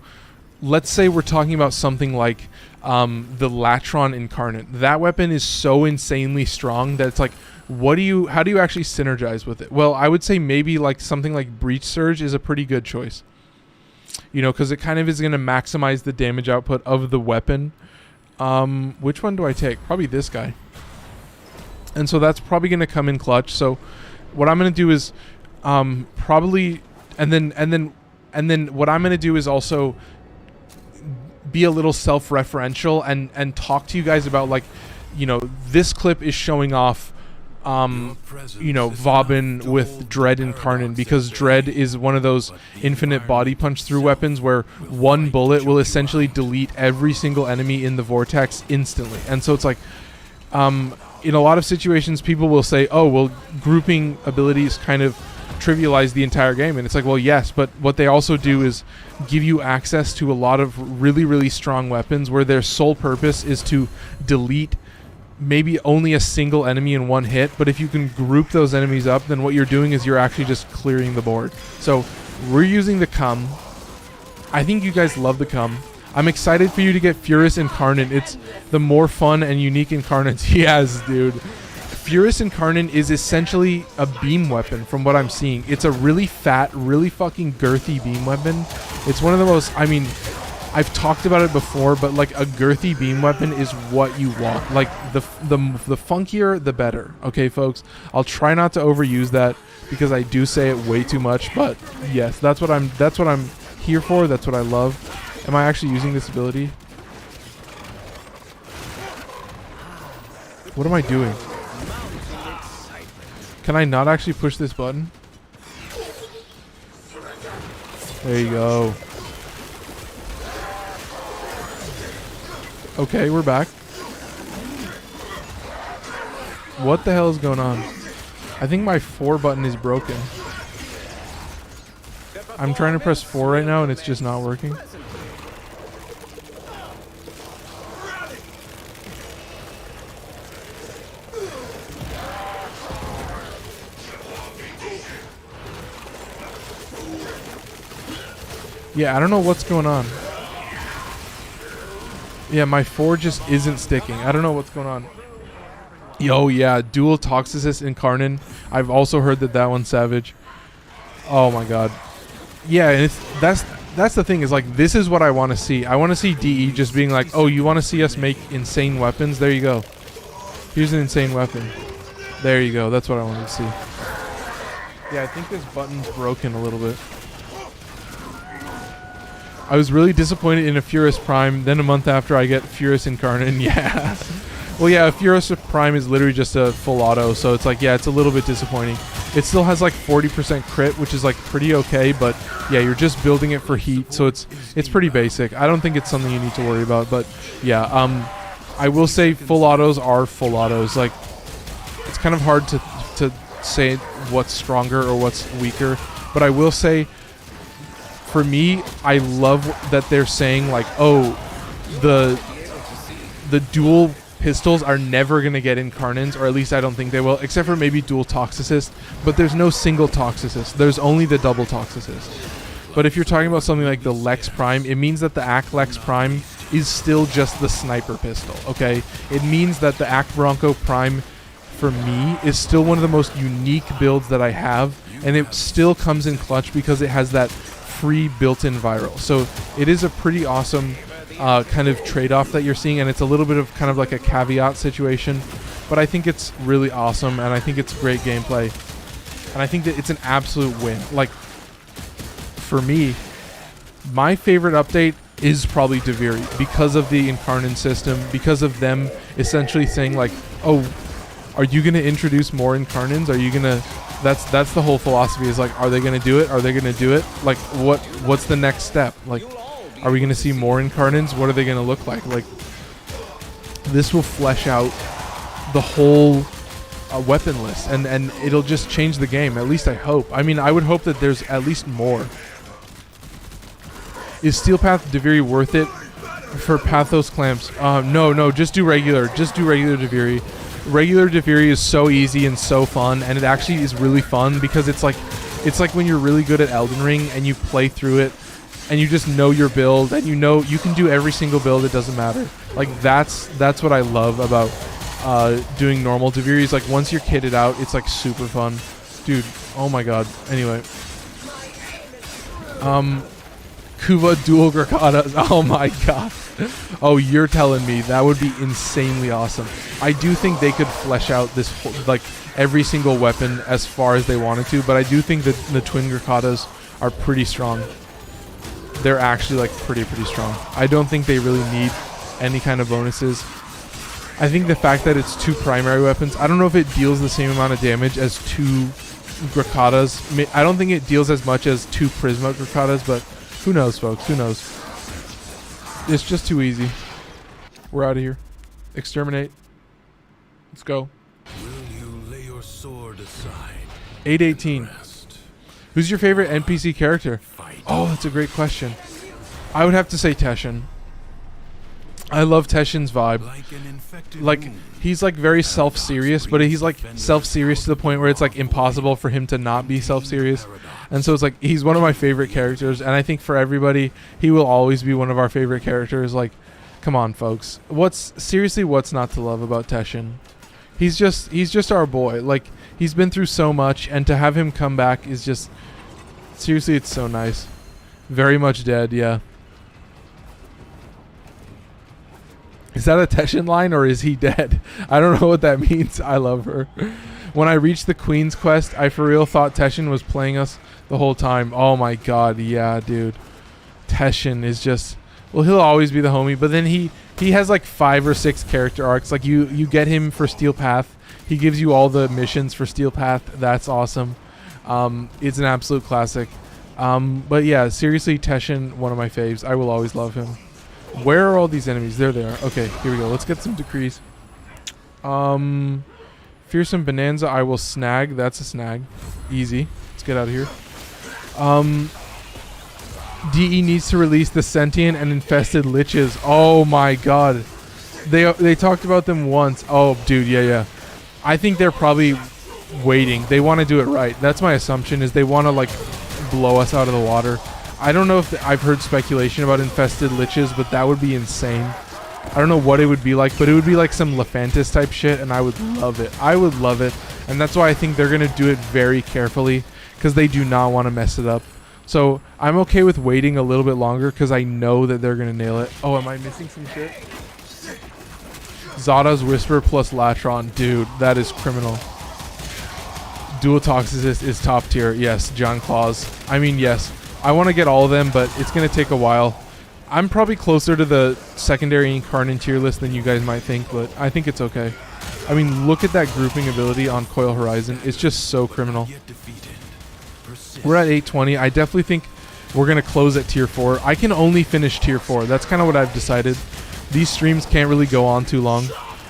let's say we're talking about something like the Latron Incarnate. That weapon is so insanely strong that it's like, how do you actually synergize with it? Well, I would say maybe like something like Breach Surge is a pretty good choice. You know, because it kind of is going to maximize the damage output of the weapon. Which one do I take? Probably this guy. And so that's probably going to come in clutch. So what I'm going to do is probably and then what I'm going to do is also be a little self-referential and talk to you guys about, like, you know, this clip is showing off you know, Vauban with Dread and Karnan, because Dread is one of those infinite body punch through weapons where one bullet will essentially delete every single enemy in the vortex instantly. And so it's like, in a lot of situations, people will say, oh, well, grouping abilities kind of trivialize the entire game. And it's like, well, yes, but what they also do is give you access to a lot of really, really strong weapons where their sole purpose is to delete maybe only a single enemy in one hit. But if you can group those enemies up, then what you're doing is you're actually just clearing the board. So we're using the Cum. I think you guys love the Cum. I'm excited for you to get Furus Incarnate. It's the more fun and unique Incarnate he has, dude. Furus Incarnate is essentially a beam weapon from what I'm seeing. It's a really fat, really fucking girthy beam weapon. It's one of the most, I mean, I've talked about it before, but like a girthy beam weapon is what you want. Like the funkier, the better. Okay, folks. I'll try not to overuse that because I do say it way too much. But yes, that's what I'm here for. That's what I love. Am I actually using this ability? What am I doing? Can I not actually push this button? There you go. Okay, we're back. What the hell is going on? I think my 4 button is broken. I'm trying to press 4 right now and it's just not working. Yeah, I don't know what's going on. Yeah, my 4 just isn't sticking. I don't know what's going on. Yo, yeah, dual Toxicist in Karnan. I've also heard that one's savage. Oh my god. Yeah, and that's the thing, is like, this is what I want to see. I want to see DE just being like, oh, you want to see us make insane weapons? There you go. Here's an insane weapon. There you go. That's what I wanted to see. Yeah, I think this button's broken a little bit. I was really disappointed in a Furus Prime. Then a month after, I get Furus Incarnate. Yeah. Well, yeah, a Furus Prime is literally just a full auto, so it's like, yeah, it's a little bit disappointing. It still has like 40% crit, which is like pretty okay, but yeah, you're just building it for heat, so it's pretty basic. I don't think it's something you need to worry about, but yeah, I will say full autos are full autos. Like, it's kind of hard to say what's stronger or what's weaker, but I will say, for me, I love that they're saying like, oh, the dual pistols are never going to get Incarnins, or at least I don't think they will, except for maybe dual Toxicist, but there's no single Toxicist. There's only the double Toxicist. But if you're talking about something like the Lex Prime, it means that the AK Lex Prime is still just the sniper pistol, okay? It means that the AK Bronco Prime, for me, is still one of the most unique builds that I have, and it still comes in clutch because it has that free built-in viral. So it is a pretty awesome kind of trade-off that you're seeing, and it's a little bit of kind of like a caveat situation, but I think it's really awesome, and I think it's great gameplay, and I think that it's an absolute win. Like, for me, my favorite update is probably Deviri, because of the Incarnate system, because of them essentially saying like, oh, are you going to introduce more Incarnins? Are you going to... That's the whole philosophy, is like, are they going to do it? Are they going to do it? Like, what's the next step? Like, are we going to see more Incarnins? What are they going to look like? Like, this will flesh out the whole weapon list, and it'll just change the game. At least I hope. I mean, I would hope that there's at least more. Is Steel Path Deviri worth it for Pathos Clamps? No, just do regular. Just do regular Deviri. Regular Deviri is so easy and so fun, and it actually is really fun because it's like when you're really good at Elden Ring and you play through it and you just know your build, and you know you can do every single build, it doesn't matter. Like, that's what I love about doing normal Deviris. Like, once you're kitted out, it's like super fun. Dude, oh my god. Anyway. Kuva dual Grakatas. Oh my god. Oh, you're telling me that would be insanely awesome. I do think they could flesh out this whole, like, every single weapon as far as they wanted to, but I do think that the twin Grakatas are pretty strong. They're actually like pretty strong. I don't think they really need any kind of bonuses. I think the fact that it's two primary weapons, I don't know if it deals the same amount of damage as two Grakatas. I don't think it deals as much as two Prisma Grakatas, but who knows, folks? Who knows? It's just too easy. We're out of here. Exterminate. Let's go.
Will you lay your sword aside?
818. Who's your favorite NPC character? Oh, that's a great question. I would have to say Teshin. I love Teshin's vibe. Like, he's like very self-serious, but he's like self-serious to the point where it's like impossible for him to not be self-serious. And so it's like, he's one of my favorite characters, and I think for everybody, he will always be one of our favorite characters. Like, come on, folks. What's not to love about Teshin? He's just our boy. Like, he's been through so much, and to have him come back is just, seriously, it's so nice. Very much dead, yeah. Is that a Teshin line, or is he dead? I don't know what that means. I love her. When I reached the Queen's Quest, I for real thought Teshin was playing us the whole time. Oh my god, yeah, dude. Teshin is just... Well, he'll always be the homie, but then he has like 5 or 6 character arcs. Like, you get him for Steel Path. He gives you all the missions for Steel Path. That's awesome. It's an absolute classic. But yeah, seriously, Teshin, one of my faves. I will always love him. Where are all these enemies? There they are. Okay, here we go. Let's get some decrees. Fearsome Bonanza, I will snag. That's a snag. Easy. Let's get out of here. DE needs to release the sentient and infested liches. Oh my god. They talked about them once. Oh, dude, yeah. I think they're probably waiting. They want to do it right. That's my assumption, is they want to, like, blow us out of the water. I don't know if I've heard speculation about infested liches, but that would be insane. I don't know what it would be like, but it would be like some Lephantis type shit, and I would love it. I would love it, and that's why I think they're going to do it very carefully, because they do not want to mess it up. So I'm okay with waiting a little bit longer because I know that they're going to nail it. Oh, am I missing some shit? Zada's Whisper plus Latron. Dude, that is criminal. Dual Toxicist is top tier. Yes, John Claus. I mean, yes. I want to get all of them, but it's going to take a while. I'm probably closer to the secondary Incarnate tier list than you guys might think, but I think it's okay. I mean, look at that grouping ability on Coil Horizon. It's just so criminal. We're at 820. I definitely think we're going to close at tier 4. I can only finish tier 4. That's kind of what I've decided. These streams can't really go on too long.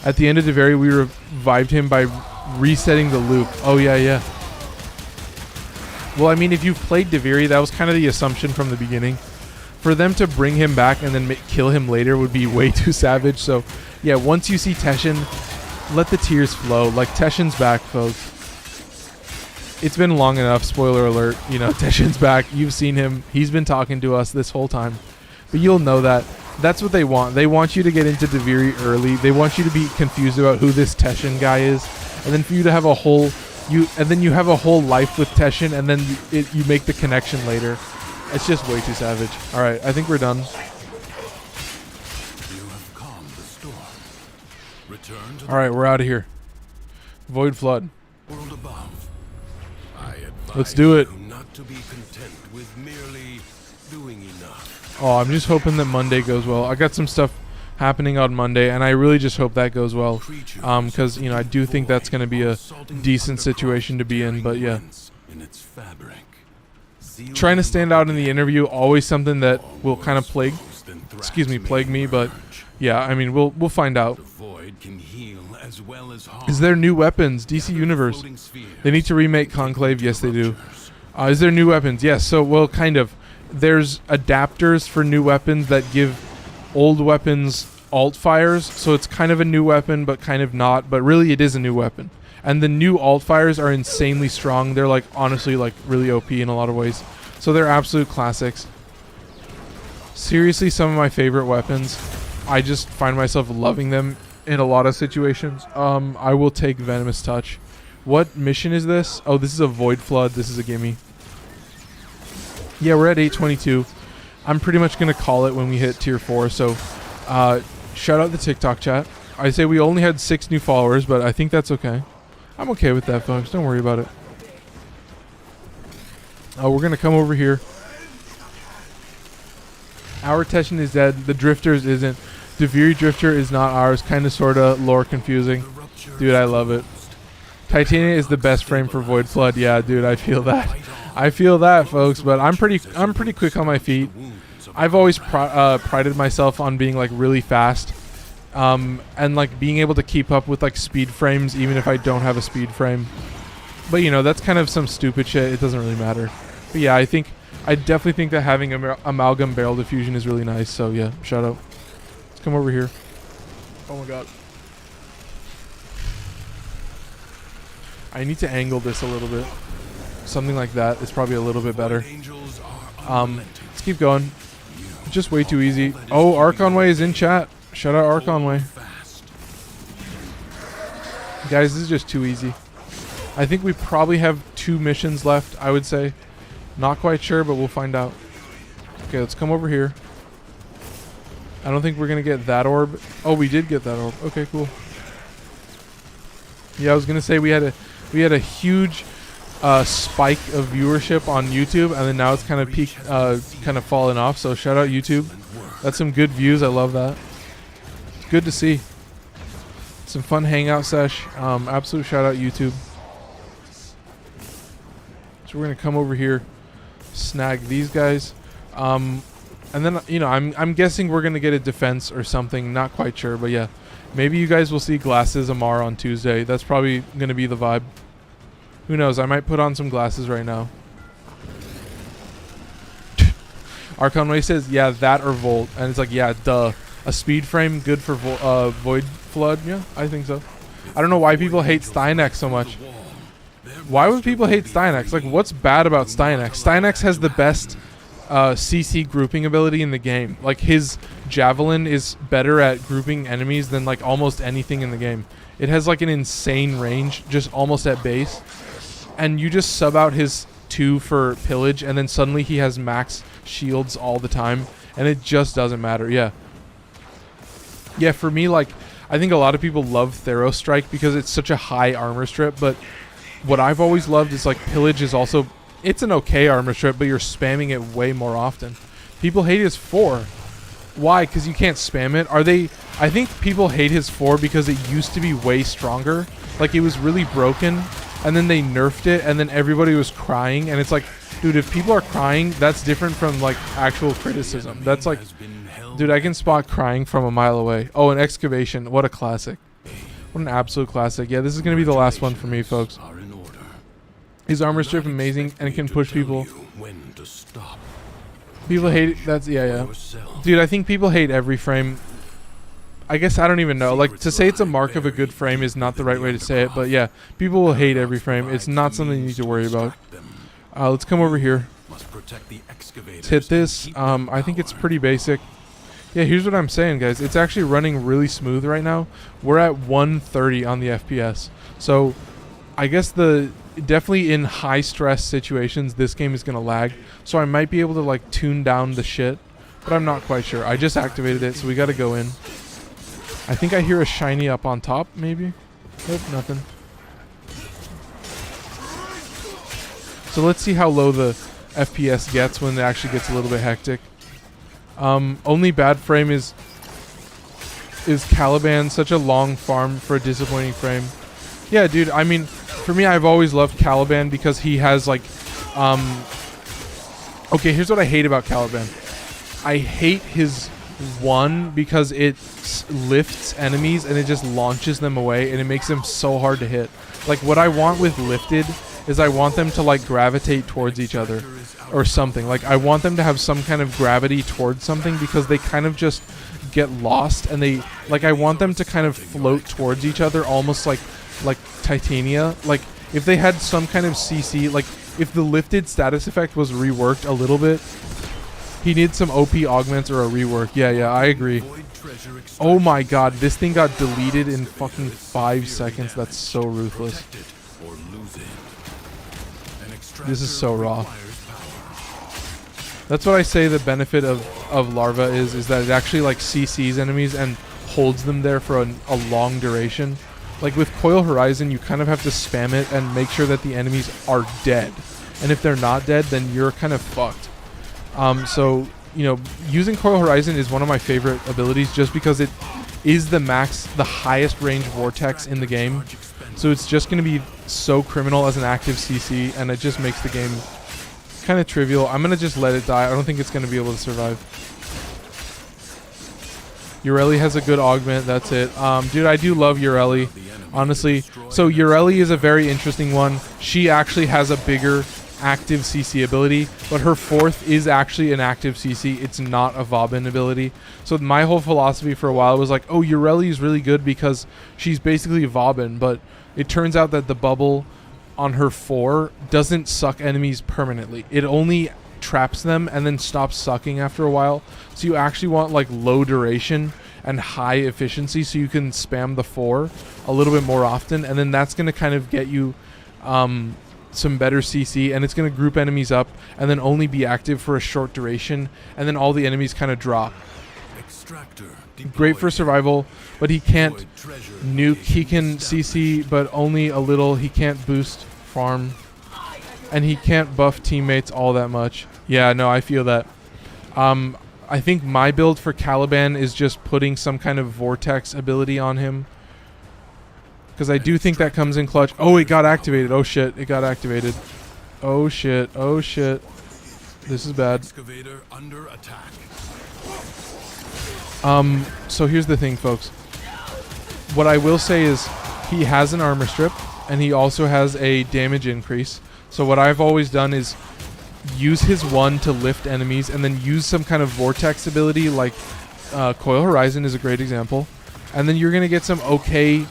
At the end of Deveri, we revived him by resetting the loop. Oh, yeah. Well, I mean, if you've played Deveri, that was kind of the assumption from the beginning. For them to bring him back and then kill him later would be way too savage. So, yeah, once you see Teshin, let the tears flow. Like, Teshin's back, folks. It's been long enough, spoiler alert. You know, Teshin's back. You've seen him. He's been talking to us this whole time. But you'll know that. That's what they want. They want you to get into Deveri early. They want you to be confused about who this Teshin guy is. And then for you to have a whole... you have a whole life with Teshin, and then you make the connection later. It's just way too savage. All right, I think we're done.
You have calmed the storm. Return to
All right, we're out of here. Void Flood.
the world above. I advise
Let's do it.
you not to be content with merely doing enough.
Oh, I'm just hoping that Monday goes well. I got some stuff happening on Monday, and I really just hope that goes well. Because, you know, I do think that's going to be a decent situation to be in, but yeah.
In its fabric.
Trying to stand out in the interview, always something that will kind of plague me, but yeah, I mean, we'll find out.
The void can heal as well as harm.
Is there new weapons? DC Universe. They need to remake Conclave. Yes, they do. Is there new weapons? Yes. So, well, kind of. There's adapters for new weapons that give old weapons alt fires. So it's kind of a new weapon, but kind of not. But really, it is a new weapon. And the new alt fires are insanely strong. They're like, honestly, like really OP in a lot of ways. So they're absolute classics. Seriously, some of my favorite weapons. I just find myself loving them in a lot of situations. I will take Venomous Touch. What mission is this? Oh, this is a Void Flood. This is a gimme. Yeah, we're at 822. I'm pretty much going to call it when we hit tier 4. So, shout out the TikTok chat. I say we only had 6 new followers, but I think that's okay. I'm okay with that, folks. Don't worry about it. Oh, we're going to come over here. Our Teshin is dead. The Drifters isn't. Deveri Drifter is not ours. Kind of, sort of, lore confusing. Dude, I love it. Titania is the best frame for Void Flood. Yeah, dude, I feel that. I feel that, folks. But I'm pretty quick on my feet. I've always prided myself on being like really fast. And like being able to keep up with like speed frames even if I don't have a speed frame. But you know, that's kind of some stupid shit. It doesn't really matter. But yeah, I definitely think that having amalgam barrel diffusion is really nice. So yeah, shout out. Let's come over here. Oh my god. I need to angle this a little bit. Something like that is probably a little bit better. Let's keep going. Just way too easy. Oh, Archonway is in chat. Shout out Archonway. Guys, this is just too easy. I think we probably have 2 missions left, I would say. Not quite sure, but we'll find out. Okay, let's come over here. I don't think we're going to get that orb. Oh, we did get that orb. Okay, cool. Yeah, I was going to say we had a huge spike of viewership on YouTube, and then now it's kind of fallen off. So shout out YouTube. That's some good views. I love that. It's good to see. Some fun hangout sesh. Absolute shout out YouTube. So we're gonna come over here, snag these guys, and then you know I'm guessing we're gonna get a defense or something. Not quite sure, but yeah, maybe you guys will see glasses Amar on Tuesday. That's probably gonna be the vibe. Who knows? I might put on some glasses right now. Archonway says, yeah, that or Volt. And it's like, yeah, duh. A speed frame good for Void Flood? Yeah, I think so. I don't know why people hate Stynex so much. Why would people hate Stynex? Like, what's bad about Stynex? Stynex has the best CC grouping ability in the game. Like, his Javelin is better at grouping enemies than, like, almost anything in the game. It has, like, an insane range, just almost at base. And you just sub out his 2 for pillage, and then suddenly he has max shields all the time, and it just doesn't matter. Yeah. Yeah, for me, like, I think a lot of people love Theros Strike because it's such a high armor strip, but what I've always loved is, like, pillage is also, it's an okay armor strip, but you're spamming it way more often. People hate his 4. Why? Because you can't spam it? Are they... I think people hate his 4 because it used to be way stronger. Like, it was really broken, and then they nerfed it, and then everybody was crying, and it's like, dude, if people are crying, that's different from, like, actual criticism. That's like... Dude, I can spot crying from a mile away. Oh, an excavation. What a classic. What an absolute classic. Yeah, this is going to be the last one for me, folks. His armor strip amazing, and it can push people. People hate it. That's... Yeah. Dude, I think people hate every frame. I guess I don't even know. Like, to say it's a mark of a good frame is not the right way to say it, but yeah, people will hate every frame. It's not something you need to worry about. Let's come over here. Let's hit this. I think it's pretty basic. Yeah, here's what I'm saying, guys. It's actually running really smooth right now. We're at 130 on the FPS. So, I guess definitely in high stress situations, this game is going to lag. So I might be able to, like, tune down the shit, but I'm not quite sure. I just activated it, so we got to go in. I think I hear a shiny up on top, maybe. Nope, nothing. So let's see how low the FPS gets when it actually gets a little bit hectic. Only bad frame is Caliban. Such a long farm for a disappointing frame. Yeah, dude, I mean, for me, I've always loved Caliban because he has, like, okay, here's what I hate about Caliban. I hate his 1 because it lifts enemies and it just launches them away, and it makes them so hard to hit. Like, what I want with lifted is I want them to, like, gravitate towards each other or something. Like, I want them to have some kind of gravity towards something because they kind of just get lost, and they, like, I want them to kind of float towards each other almost like Titania. Like, if they had some kind of CC, like, if the lifted status effect was reworked a little bit, he needs some OP augments or a rework. Yeah, I agree. Oh my god, this thing got deleted in fucking 5 seconds. That's so ruthless. This is so raw. That's what I say the benefit of Larva is that it actually, like, CCs enemies and holds them there for a long duration. Like, with Coil Horizon, you kind of have to spam it and make sure that the enemies are dead. And if they're not dead, then you're kind of fucked. So, you know, using Coil Horizon is one of my favorite abilities just because it is the highest range vortex in the game. So it's just going to be so criminal as an active CC, and it just makes the game kind of trivial. I'm going to just let it die. I don't think it's going to be able to survive. Ureli has a good augment. That's it. Dude, I do love Ureli, honestly. So Ureli is a very interesting one. She actually has a bigger active CC ability, but her 4th is actually an active CC. It's not a Vauban ability. So my whole philosophy for a while was like, oh, Ureli is really good because she's basically Vauban, but it turns out that the bubble on her 4 doesn't suck enemies permanently. It only traps them and then stops sucking after a while. So you actually want, like, low duration and high efficiency so you can spam the 4 a little bit more often, and then that's going to kind of get you some better CC, and it's going to group enemies up and then only be active for a short duration, and then all the enemies kind of drop. Great for survival, but he can't nuke. He can CC, but only a little. He can't boost farm, and he can't buff teammates all that much. Yeah, no, I feel that. I think my build for Caliban is just putting some kind of vortex ability on him, because I do think that comes in clutch. Oh, it got activated. Oh shit, it got activated. Oh shit. Oh shit. This is bad. So here's the thing, folks. What I will say is he has an armor strip, and he also has a damage increase. So what I've always done is use his 1 to lift enemies, and then use some kind of vortex ability, like Coil Horizon is a great example. And then you're going to get some okay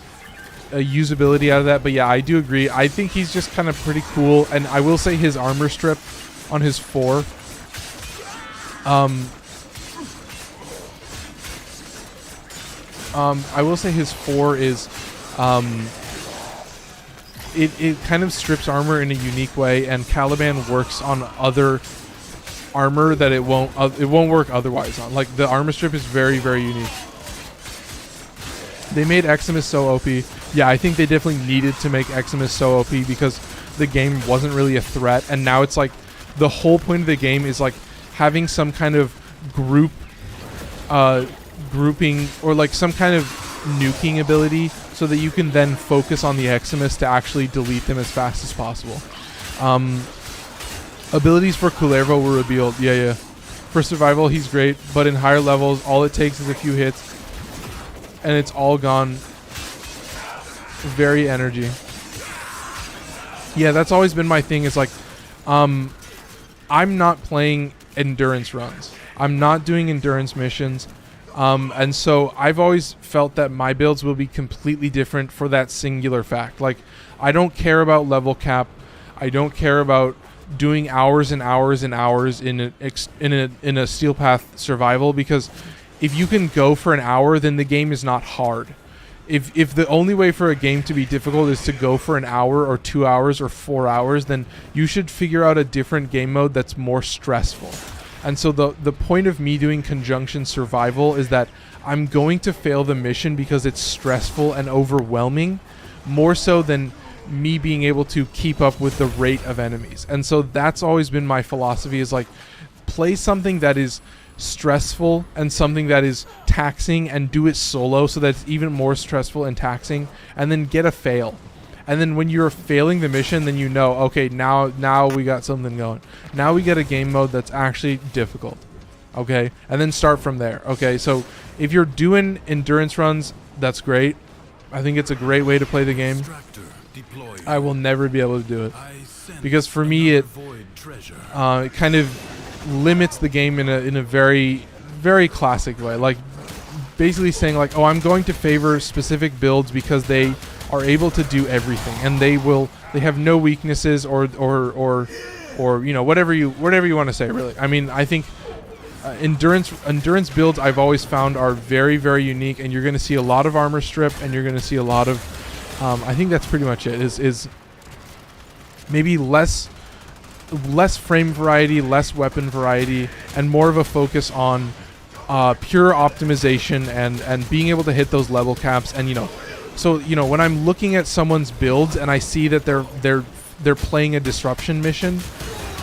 usability out of that. But yeah, I do agree. I think he's just kind of pretty cool. And I will say his armor strip on his 4... I will say his 4 is it kind of strips armor in a unique way, and Caliban works on other armor that it won't work otherwise on. Like, the armor strip is very, very unique. They made Eximus so OP. Yeah, I think they definitely needed to make Eximus so OP because the game wasn't really a threat, and now it's like the whole point of the game is like having some kind of grouping or like some kind of nuking ability so that you can then focus on the Eximus to actually delete them as fast as possible. Abilities for Kullervo were revealed. Yeah. For survival, he's great, but in higher levels, all it takes is a few hits and it's all gone. Very energy. Yeah, that's always been my thing. Is like, I'm not playing endurance runs. I'm not doing endurance missions. And so I've always felt that my builds will be completely different for that singular fact. Like, I don't care about level cap. I don't care about doing hours and hours and hours in a Steel Path survival, because if you can go for an hour, then the game is not hard. If the only way for a game to be difficult is to go for an hour or 2 hours or 4 hours, then you should figure out a different game mode that's more stressful. And so the point of me doing Conjunction Survival is that I'm going to fail the mission because it's stressful and overwhelming, more so than me being able to keep up with the rate of enemies. And so that's always been my philosophy, is like, play something that is stressful and something that is taxing and do it solo so that it's even more stressful and taxing, and then get a fail. And then when you're failing the mission, then you know, okay, now we got something going. Now we get a game mode that's actually difficult. Okay? And then start from there. Okay, so if you're doing endurance runs, that's great. I think it's a great way to play the game. I will never be able to do it, because for me it kind of limits the game in a very, very classic way. Like, basically saying like, oh, I'm going to favor specific builds because they are able to do everything, and they have no weaknesses or you know, whatever you want to say, really. I mean, I think endurance builds I've always found are very, very unique, and you're going to see a lot of armor strip, and you're going to see a lot of I think that's pretty much it, is maybe less frame variety, less weapon variety, and more of a focus on pure optimization and being able to hit those level caps. And, you know, so, you know, when I'm looking at someone's builds and I see that they're playing a disruption mission,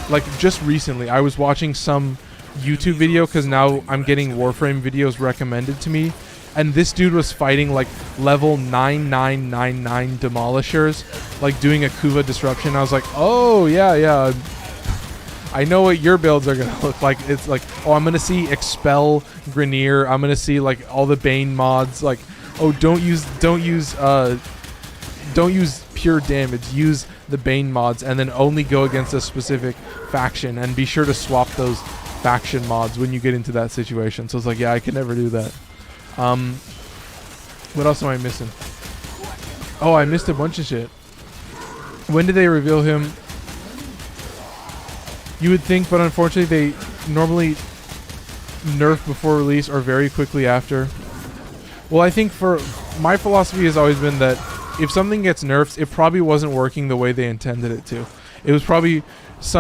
like just recently I was watching some YouTube video, because now I'm getting Warframe videos recommended to me, and this dude was fighting like level 9999 demolishers, like doing a Kuva disruption. I was like, oh yeah, I know what your builds are gonna look like. It's like, oh, I'm gonna see Expel Grenier, I'm gonna see like all the Bane mods, like, oh, don't use pure damage, use the Bane mods, and then only go against a specific faction, and be sure to swap those faction mods when you get into that situation. So it's like, yeah, I can never do that. What else am I missing? Oh, I missed a bunch of shit. When did they reveal him? You would think, but unfortunately they normally nerf before release or very quickly after. Well, I think for my philosophy has always been that if something gets nerfed, it probably wasn't working the way they intended it to. It was probably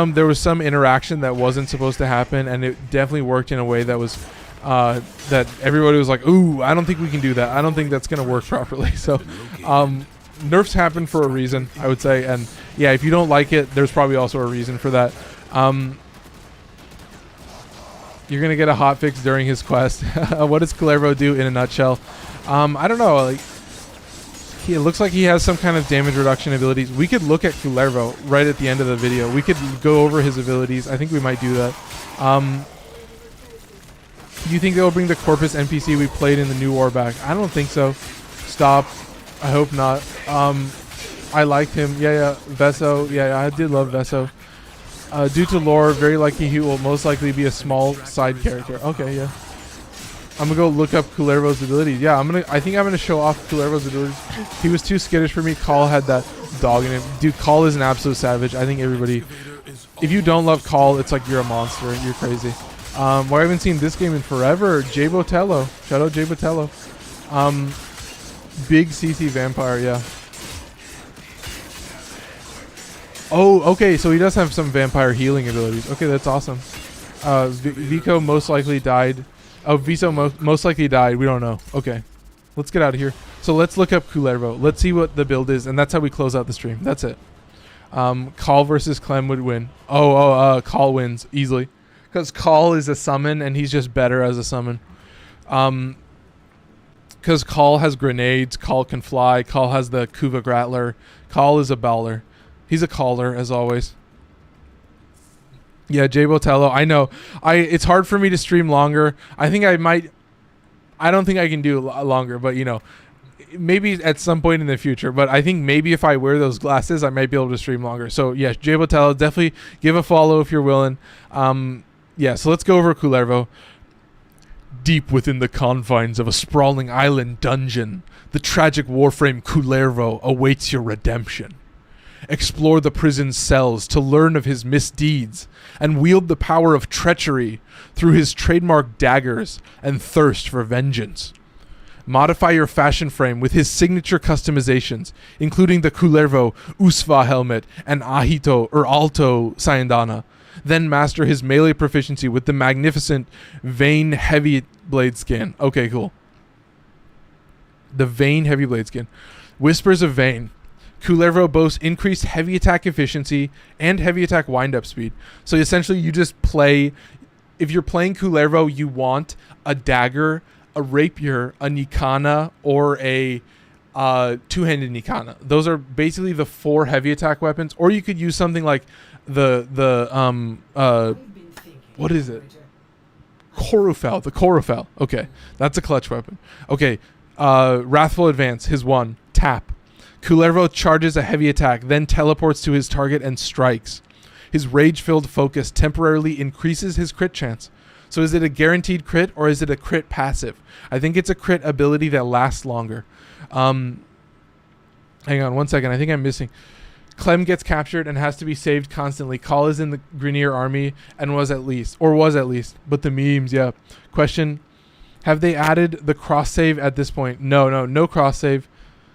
there was some interaction that wasn't supposed to happen, and it definitely worked in a way that was that everybody was like, ooh, I don't think we can do that. I don't think that's going to work properly. So nerfs happen for a reason, I would say. And yeah, if you don't like it, there's probably also a reason for that. You're going to get a hotfix during his quest. What does Kullervo do in a nutshell? I don't know. Like, it looks like he has some kind of damage reduction abilities. We could look at Kullervo right at the end of the video. We could go over his abilities. I think we might do that. Do you think they'll bring the Corpus NPC we played in the new war back? I don't think so. Stop. I hope not. I liked him. Yeah. Veso. Yeah, I did love Veso. Due to lore, very likely he will most likely be a small side character. Okay, yeah. I'm gonna go look up Kullervo's abilities. Yeah, I think I'm gonna show off Kullervo's abilities. He was too skittish for me. Call had that dog in him. Dude, Call is an absolute savage. I think everybody, if you don't love Call, it's like you're a monster. You're crazy. Well, I haven't seen this game in forever. Jay Botello. Shout out Jay Botello. Big CC Vampire, yeah. Oh, okay, so he does have some vampire healing abilities. Okay, that's awesome. Vico most likely died. Oh, Viso most likely died. We don't know. Okay, let's get out of here. So let's look up Kullervo. Let's see what the build is, and that's how we close out the stream. That's it. Call versus Clem would win. Call wins easily. Because Call is a summon, and he's just better as a summon. Because Call has grenades, Call can fly, Call has the Kuva Grattler. Call is a baller. He's a caller, as always. Yeah, Jay Botello. I know. It's hard for me to stream longer. I think I might. I don't think I can do longer, but you know, maybe at some point in the future. But I think maybe if I wear those glasses, I might be able to stream longer. So yeah, Jay Botello, definitely give a follow if you're willing. Yeah, so let's go over Kullervo. Deep within the confines of a sprawling island dungeon, the tragic Warframe Kullervo awaits your redemption. Explore the prison's cells to learn of his misdeeds and wield the power of treachery through his trademark daggers and thirst for vengeance. Modify your fashion frame with his signature customizations, including the Kullervo Usva helmet and Ahito or Alto Sayandana. Then master his melee proficiency with the magnificent Vane Heavy Blade skin. Okay, cool. The Vane Heavy Blade skin. Whispers of Vane. Kullervo boasts increased heavy attack efficiency and heavy attack wind-up speed. So essentially you just play... If you're playing Kullervo, you want a dagger, a rapier, a Nikana, or a two-handed Nikana. Those are basically the 4 heavy attack weapons. Or you could use something like what is it? Korufel. The Korufel. Okay, that's a clutch weapon. Okay, Wrathful Advance, his 1. Tap. Kullervo charges a heavy attack, then teleports to his target and strikes. His rage-filled focus temporarily increases his crit chance. So is it a guaranteed crit or is it a crit passive? I think it's a crit ability that lasts longer. Hang on 1 second. I think I'm missing. Clem gets captured and has to be saved constantly. Call is in the Grenier army and was at least. But the memes, yeah. Question, have they added the cross-save at this point? No cross-save.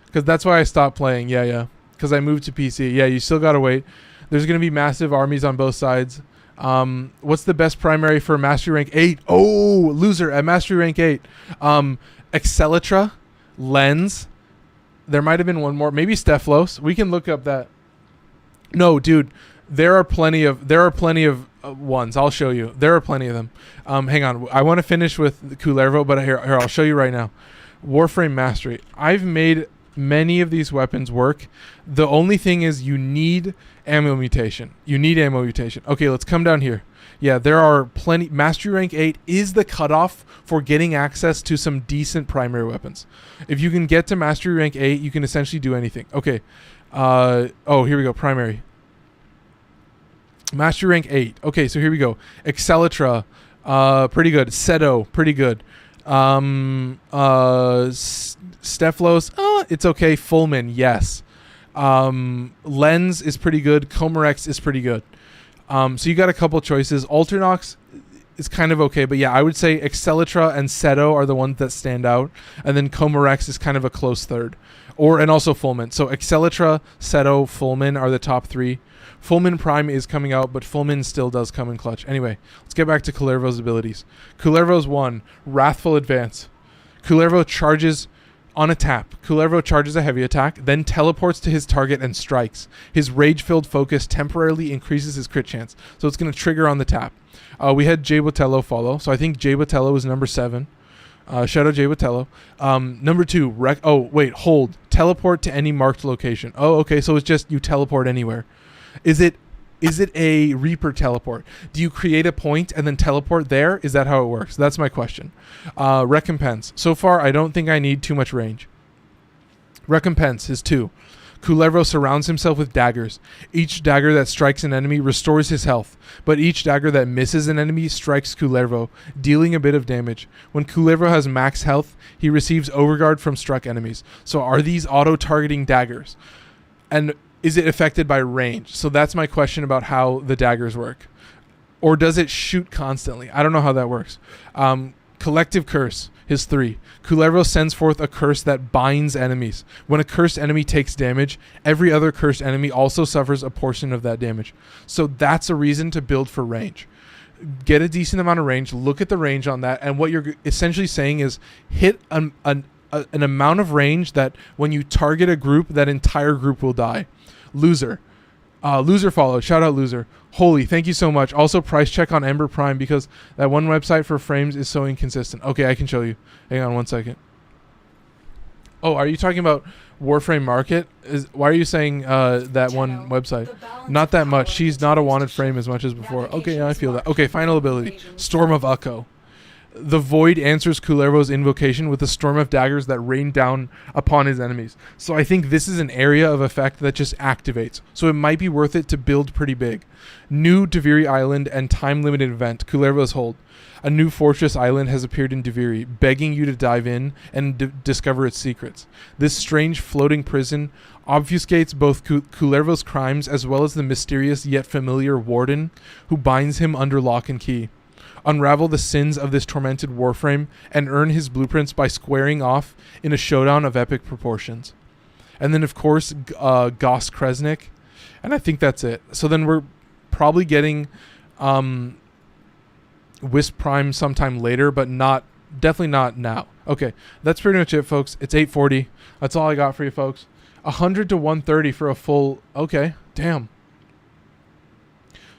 Because that's why I stopped playing. Yeah. Because I moved to PC. Yeah, you still got to wait. There's going to be massive armies on both sides. What's the best primary for Mastery Rank 8? Oh, loser at Mastery Rank 8. Excelitra, Lens. There might have been one more. Maybe Stephalos. We can look up that. No, dude. There are plenty of ones. I'll show you. There are plenty of them. Hang on. I want to finish with Kullervo, but here I'll show you right now. Warframe Mastery. I've made many of these weapons work. The only thing is you need ammo mutation. Okay, let's come down here. Yeah, there are plenty. Mastery Rank 8 is the cutoff for getting access to some decent primary weapons. If you can get to Mastery Rank 8, you can essentially do anything. Okay. Here we go. Primary. Mastery Rank 8. Okay, so here we go. Excelitra, pretty good. Seto, pretty good. Stephalos, it's okay. Fullman, yes. Lens is pretty good. Comorex is pretty good. So you got a couple choices. Alternox is kind of okay, but yeah, I would say Excelitra and Seto are the ones that stand out, and then Comorex is kind of a close third. And also Fullman. So Excelitra, Seto, Fullman are the top 3. Fullman Prime is coming out, but Fullman still does come in clutch. Anyway, let's get back to Kullervo's abilities. Kullervo's 1, Wrathful Advance. Kullervo charges on a tap. Kullervo charges a heavy attack, then teleports to his target and strikes. His rage-filled focus temporarily increases his crit chance, so it's going to trigger on the tap. We had Jay Botello follow, so I think Jay Botello is number 7. Shout out Jay Botello. Number 2, hold. Teleport to any marked location. Oh, okay, so it's just you teleport anywhere. Is it a Reaper teleport? Do you create a point and then teleport there? Is that how it works? That's my question. Recompense. So far, I don't think I need too much range. Recompense is 2. Kullervo surrounds himself with daggers. Each dagger that strikes an enemy restores his health, but each dagger that misses an enemy strikes Kullervo, dealing a bit of damage. When Kullervo has max health, he receives overguard from struck enemies. So are these auto-targeting daggers? And is it affected by range? So that's my question about how the daggers work. Or does it shoot constantly? I don't know how that works. Collective Curse, his 3. Kullervo sends forth a curse that binds enemies. When a cursed enemy takes damage, every other cursed enemy also suffers a portion of that damage. So that's a reason to build for range. Get a decent amount of range, look at the range on that, and what you're essentially saying is hit an amount of range that when you target a group, that entire group will die. Loser. Loser followed. Shout out Loser. Holy, thank you so much. Also, price check on Ember Prime because that one website for frames is so inconsistent. Okay, I can show you. Hang on 1 second. Oh, are you talking about Warframe Market? Why are you saying that one website? Not that much. She's not a wanted frame as much as before. Okay, yeah, I feel that. Okay, final ability. Storm of Ukko. The Void answers Kullervo's invocation with a storm of daggers that rain down upon his enemies. So I think this is an area of effect that just activates. So it might be worth it to build pretty big. New Deviri Island and time-limited event, Kullervo's Hold. A new fortress island has appeared in Deviri, begging you to dive in and discover its secrets. This strange floating prison obfuscates both Kullervo's crimes as well as the mysterious yet familiar warden who binds him under lock and key. Unravel the sins of this tormented Warframe and earn his blueprints by squaring off in a showdown of epic proportions. And then, of course, Goss Kresnik. And I think that's it. So then we're probably getting Wisp Prime sometime later, but definitely not now. Okay, that's pretty much it, folks. It's 8:40. That's all I got for you, folks. 100 to 130 for a full... Okay, damn.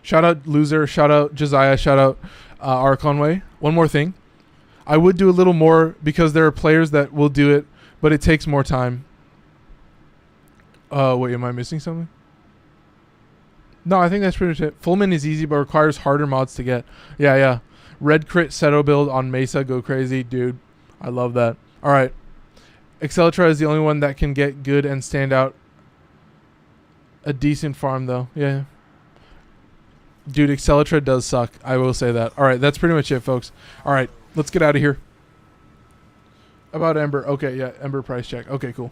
Shout out Loser. Shout out Josiah. Shout out... Arconway. One more thing. I would do a little more because there are players that will do it, but it takes more time. Wait, am I missing something? No, I think that's pretty much it. Fullman is easy, but requires harder mods to get. Yeah. Red Crit Seto build on Mesa. Go crazy, dude. I love that. All right. Excellitra is the only one that can get good and stand out. A decent farm, though. Yeah. Dude, Excellitra does suck. I will say that. All right, that's pretty much it, folks. All right, let's get out of here. About Ember. Okay, yeah, Ember price check. Okay, cool.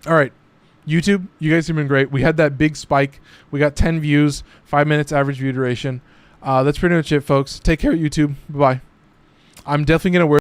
All right, YouTube, you guys have been great. We had that big spike. We got 10 views, 5 minutes average view duration. That's pretty much it, folks. Take care, YouTube. Bye-bye. I'm definitely going to wear